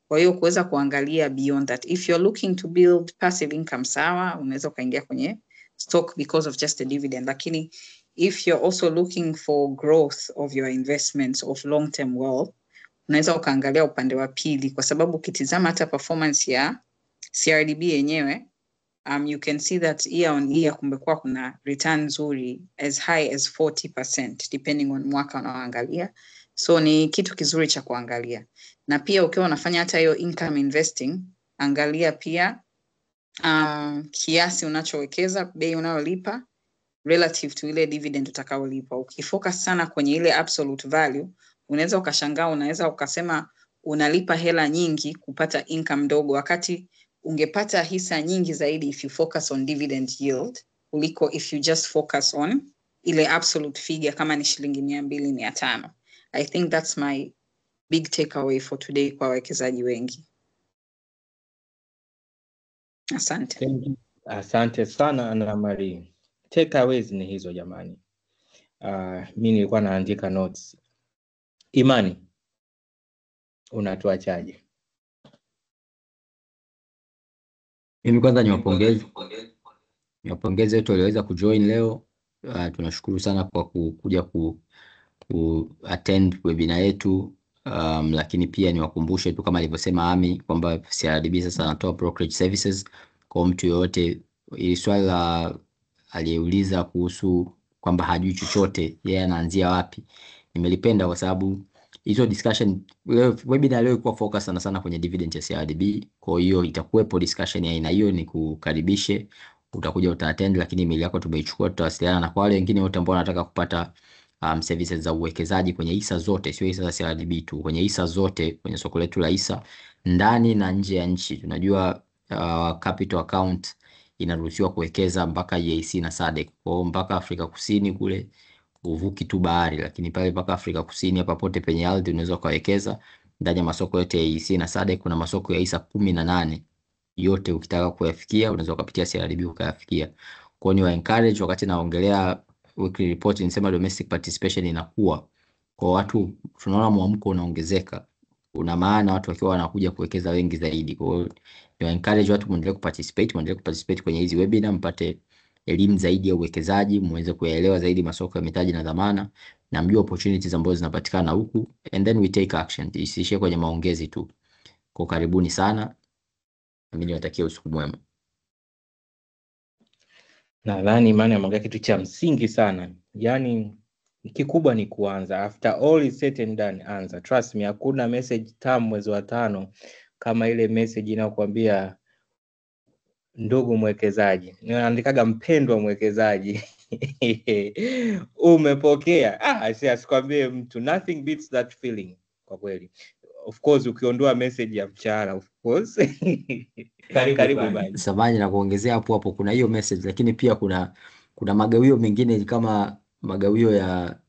Kwa hiyo kuweza kuangalia beyond that. If you're looking to build passive income, sawa, unaweza ukaingia kwenye stock because of just the dividend. Lakini if you're also looking for growth of your investments of long-term wealth, unaweza ukaangalia upande wa pili, kwa sababu ukitizama hata performance ya CRDB yenyewe, you can see that year on year kumekuwa kuna return nzuri as high as 40% depending on mwaka unaoangalia. So ni kitu kizuri cha kuangalia. Na pia ukiwa unafanya hata hiyo income investing, angalia pia kiasi unachowekeza, bei unayolipa relative to ile dividend utakaolipa. Ukifocus sana kwenye ile absolute value, unaweza ukashangaa, unaweza ukasema unalipa hela nyingi kupata income ndogo, wakati ungepata hisa nyingi zaidi if you focus on dividend yield kuliko if you just focus on ile absolute figure kama ni shilingi 200, 500. I think that's my big takeaway for today kwa wawekezaji wengi. Asante. Thank you. Asante sana Anna Marie. Takeaways ni hizo jamani. Mimi nilikuwa naandika notes. Imani, unatuachaje? Mimi kwanza niwapongeze wote walioweza kujoin leo. Tunashukuru sana kwa kuja attend webinar yetu. Lakini pia niwakumbushe tu kama alivyosema Ami kwamba CRDB sasa anatoa brokerage services kwa mtu yoyote. Ili swali la aliyeuliza kuhusu kwamba hajui chochote yeye anaanzia wapi, nimelipenda kwa sababu hizo discussion leo, webinar leo ilikuwa focus sana kwenye dividend ya CRDB. Kwa hiyo itakuwepo discussion ya aina hiyo, ni kukaribishe, utakuja utaattend, lakini email yako tumeichukua, tutawasiliana na kwa wale wengine wote ambao wanataka kupata services za uwekezaji kwenye hisa zote, sio hisa za CRDB tu, kwenye hisa zote kwenye soko letu la hisa ndani na nje ya nchi. Tunajua capital account inaruhusiwa kuwekeza mpaka EAC na SADC. Kwa mpaka Afrika Kusini kule uvuki tu bahari, lakini pale mpaka Afrika Kusini hapa pote penye ardhi unaweza kuwekeza ndani ya masoko yote ya EAC na SADC. Kuna masoko ya hisa 18 yote, ukitaka kuyafikia unaweza kupitia CRDB ukayafikia. Kwa hiyo ni wa encourage, wakati naongelea weekly report nisema domestic participation inakuwa kwa watu, tunaona mwamko unaongezeka, una maana watu wakiwa wanakuja kuwekeza wengi zaidi. Kwa hiyo ni wa encourage watu muendelee kuparticipate kwenye hizi webinar, mpate elimu zaidi ya uwekezaji, muweze kuyaelewa zaidi masoko ya mitaji na dhamana, na mjue opportunities ambazo zinapatikana huku, and then we take action. Isiishie kwenye maongezi tu. Kwa karibuni sana, mimi niwatakia usiku mwema. Nadhani Imani ameongea kitu cha msingi sana. Yaani kikubwa ni kuanza. After all is said and done, anza. Trust me, hakuna message tamu mwezi wa 5 kama ile message inayokuambia ndugu mwekezaji. Ninaandikaga mpendwa mwekezaji. Umepokea. Asikwambie mtu. Nothing beats that feeling kwa kweli. Of course ukiondoa message ya mchana, of course. Karibu bani. Samahani na kuongezea hapo kuna hiyo message, lakini pia kuna magawio mengine kama magawio ya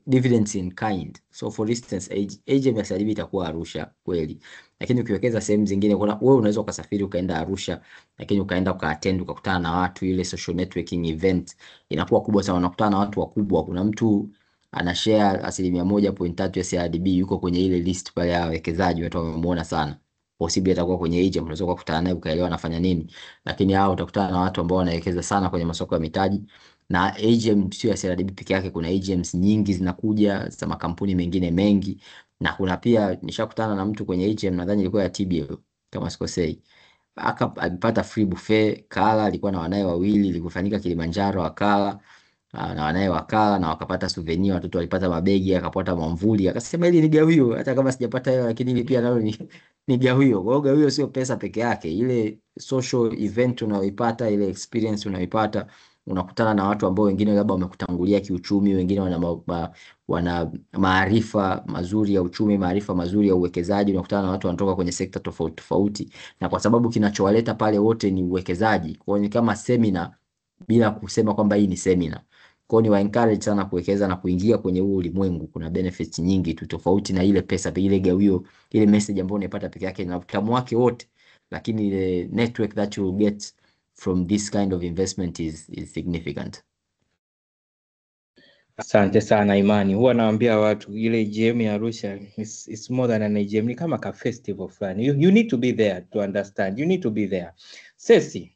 dividends in kind. So for instance, AGM ya CRDB itakuwa Arusha kweli, lakini ukiwekeza sehemu zingine, wewe unaweza ukasafiri ukaenda Arusha, lakini ukaenda ukaattend ukakutana na watu, ile social networking event inakuwa kubwa sana, unakutana na watu wakubwa. Kuna mtu ana share 1.3% ya CRDB, yuko kwenye ile list pale ya wawekezaji, watu wamemuona sana. Possibly atakuwa kwenye AGM, unaweza kukutana naye ukaelewa anafanya nini, lakini hao utakutana na watu ambao wanawekeza sana kwenye masoko ya mitaji. Na AGM sio ya CRDB peke yake, kuna AGMs nyingi zinakuja za makampuni mengine mengi, na kuna pia nishakutana na mtu kwenye AGM, nadhani ilikuwa ya TBL kama sikosei, alipata free buffet, kala, alikuwa na wanae wawili, ilikufanyika Kilimanjaro, akala na wanae wakala na wakapata souvenir, watoto walipata mabegi, akapata mwamvuli, akasema hili ni gawio, hata kama sijapata hela lakini hili pia nalo ni gawio. Kwa hiyo gawio sio pesa peke yake, ile social event unayoipata, ile experience unayoipata, unakutana na watu ambao wengine labda wamekutangulia kiuchumi, wengine wana maarifa mazuri ya uchumi, maarifa mazuri ya uwekezaji, unakutana na watu wanatoka kwenye sekta tofauti tofauti, na kwa sababu kinachowaleta pale wote ni uwekezaji, kwa hiyo ni kama seminar bila kusema kwamba hii ni seminar. Kwa hiyo ni wa encourage sana kuwekeza na kuingia kwenye huu ulimwengu. Kuna benefits nyingi tu tofauti na ile pesa, ile gawio, ile message ambayo unaipata peke yake na utamu wake wote, lakini ile network that you get from this kind of investment is significant. Asante sana Imani. Huwa naambia watu ile AGM ya Arusha is more than an AGM, ni kama ka festival fulani. You need to be there to understand. You need to be there. Sesi,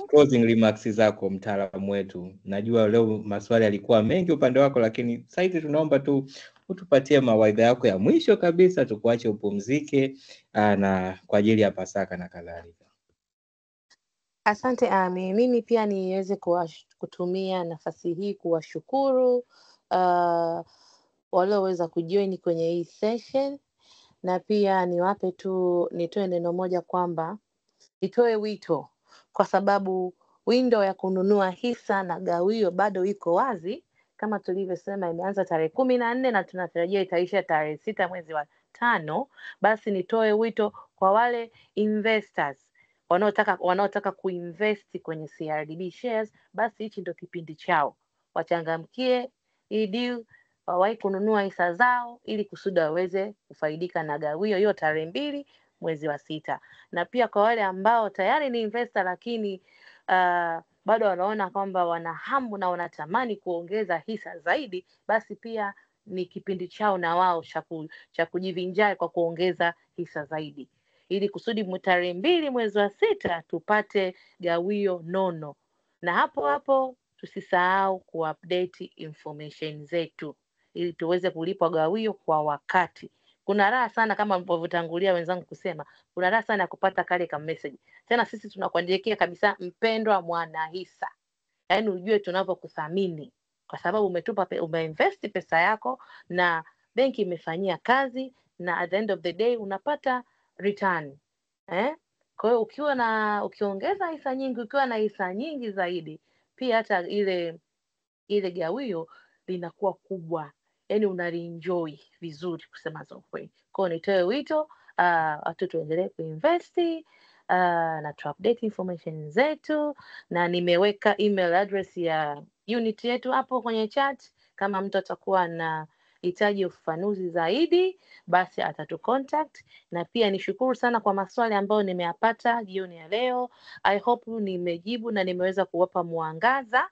closing remarks zako, mtaalamu wetu. Najua leo maswali yalikuwa mengi upande wako, lakini sasa tunaomba tu utupatie mawaidha yako ya mwisho kabisa, tukuache upumzike na kwa ajili ya Pasaka na kadhalika. Asante Ami, mimi pia niweze kutumia nafasi hii kuwashukuru walioweza kujoin kwenye hii session, na pia nitoe neno moja kwamba nitoe wito, kwa sababu window ya kununua hisa na gawio bado iko wazi. Kama tulivyosema, imeanza tarehe 14 na tunatarajia itaisha tarehe 6 mwezi wa 5. Basi nitoe wito kwa wale investors wanaotaka kuinvest kwenye CRDB shares, basi hichi ndio kipindi chao. Wachangamkie hii deal, wawahi kununua hisa zao ili kusudi waweze kufaidika na gawio hiyo tarehe 2 mwezi wa 6. Na pia kwa wale ambao tayari ni investor lakini bado wanaona kwamba wana hamu na wanatamani kuongeza hisa zaidi, basi pia ni kipindi chao na wao cha kujivinjari kwa kuongeza hisa zaidi, ili kusudi tarehe 2 mwezi wa 6 tupate gawio nono. Na hapo tusisahau kuupdate information zetu ili tuweze kulipwa gawio kwa wakati. Kuna raha sana kama mlivyotangulia wenzangu kusema, kuna raha sana kupata kale ka message. Tena sisi tunakuandikia kabisa, mpendwa mwanahisa. Yaani ujue tunapokuthamini kwa sababu umeinvest pesa yako na benki imefanyia kazi, na at the end of the day unapata return. Kwa hiyo ukiongeza hisa nyingi, ukiwa na hisa nyingi zaidi, pia hata ile gawio linakuwa kubwa. Yaani unalienjoy vizuri kusema za ukweli. Kwa hiyo nitoe wito watu tuendelee kuinvest na tu update information zetu, na nimeweka email address ya unit yetu hapo kwenye chat. Kama mtu atakuwa na hitaji ufafanuzi zaidi, basi atatu contact. Na pia nishukuru sana kwa maswali ambayo nimeyapata jioni ya leo. I hope nimejibu na nimeweza kuwapa mwangaza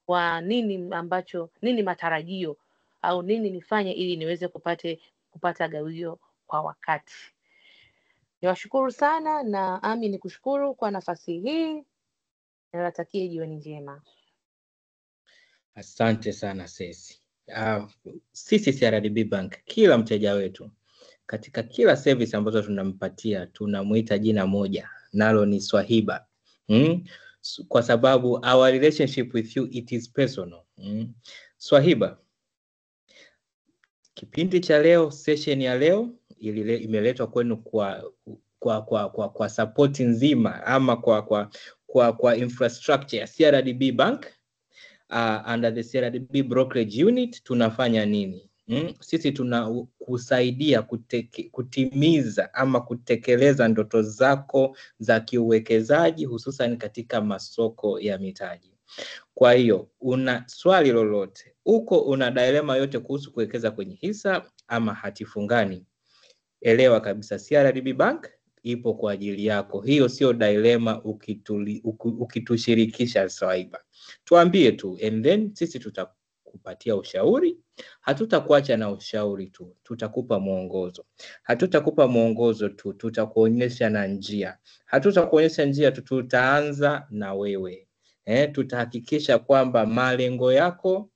wa nini matarajio au nini nifanye ili niweze kupata gawio kwa wakati. Niwashukuru sana, na Ami nikushukuru kwa nafasi hii. Niwatakie jioni njema. Asante sana Sesi. Sisi CRDB Bank, kila mteja wetu katika kila service ambazo tunampatia tunamuita jina moja, nalo ni Swahiba. Kwa sababu our relationship with you, it is personal. Swahiba, kipindi cha leo, session ya leo imeletwa kwenu kwa support nzima ama kwa infrastructure ya CRDB Bank under the CRDB brokerage unit. Tunafanya nini? Sisi tunakusaidia kutimiza ama kutekeleza ndoto zako za kiuwekezaji, hususan katika masoko ya mitaji. Kwa hiyo una swali lolote, una dilema yote kuhusu kuwekeza kwenye hisa ama hati fungani, elewa kabisa CRDB Bank ipo kwa ajili yako. Hiyo sio dilema ukitushirikisha Swahiba. Tuambie tu, and then sisi tutakupatia ushauri. Hatutakuacha na ushauri tu, tutakupa mwongozo. Hatutakupa mwongozo tu, tutakuonyesha na njia. Hatutakuonyesha njia tu, tutaanza na wewe. Tutahakikisha kwamba malengo yako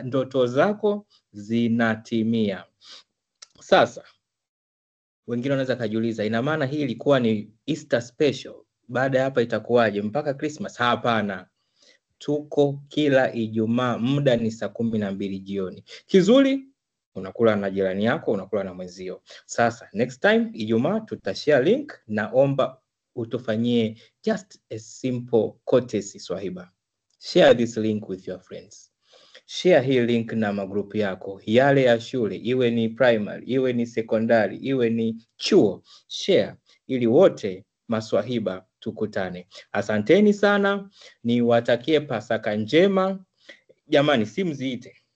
ndoto zako zinatimia. Sasa wengine wanaweza kujiuliza, ina maana hii ilikuwa ni Easter special, baada ya hapa itakuwaje mpaka Christmas? Hapana. Tuko kila Ijumaa, muda ni saa 12 jioni. Kizuri, unakula na jirani yako, unakula na mwenzio. Sasa next time Ijumaa tutashare link, naomba utufanyie just a simple courtesy Swahiba. Share this link with your friends. Share hii link na magrupu yako, yale ya shule, iwe ni primary, iwe ni secondary, iwe ni chuo. Share ili wote maswahiba tukutane. Asanteni sana, niwatakie Pasaka njema. Jamani,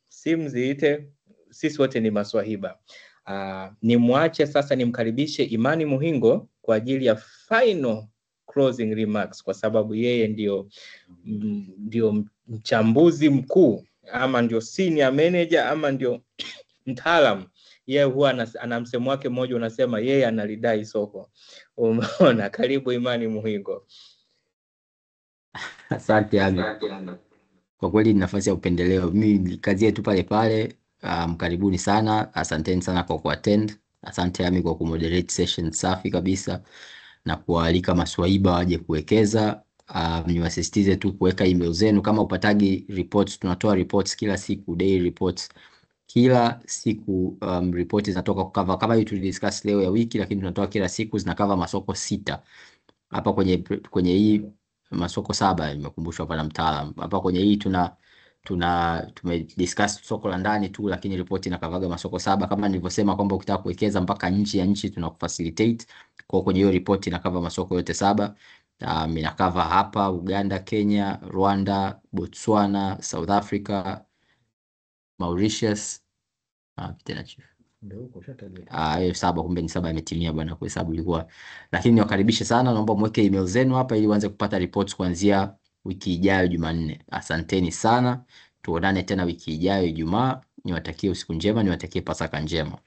simziite, sisi wote ni maswahiba. Nimwache sasa, nimkaribishe Imani Muhingo kwa ajili ya final closing remarks, kwa sababu yeye ndio mchambuzi mkuu, ama ndio senior manager, ama ndio mtaalamu. Yeye huwa ana msemo wake mmoja unasema yeye analidai soko. Umeona? Karibu Imani Muhingo. Asante Ami. Kwa kweli ni nafasi ya upendeleo. Mimi kazi yetu pale pale. Karibuni sana. Asanteni sana kwa kuattend. Asante Ami kwa kumoderate session safi kabisa na kualika maswahiba waje kuwekeza. Niwasisitize tu kuweka email zenu. Kama upatagi reports, tunatoa reports kila siku, daily reports kila siku. Reports zinatoka cover kama hiyo tulidiscuss leo ya wiki, lakini tunatoa kila siku, zina cover masoko 6 hapa kwenye hii masoko 7 nimekumbushwa hapa na mtaalamu. Hapa kwenye hii tumediscuss soko la ndani tu, lakini report inakavaga masoko 7. Kama nilivyosema kwamba ukitaka kuwekeza mpaka nchi ya nchi tunakufacilitate. Kwa kwenye hiyo report inakava masoko yote 7. Inakava hapa Uganda, Kenya, Rwanda, Botswana, South Africa, Mauritius, tena chief, Hiyo 7 kumbe ni 7 imetimia bwana, kuhesabu ilikuwa. Lakini niwakaribishe sana, naomba mweke email zenu hapa ili uanze kupata reports kuanzia wiki ijayo Jumanne. Asanteni sana. Tuonane tena wiki ijayo Ijumaa. Niwatakie usiku njema, niwatakie Pasaka njema.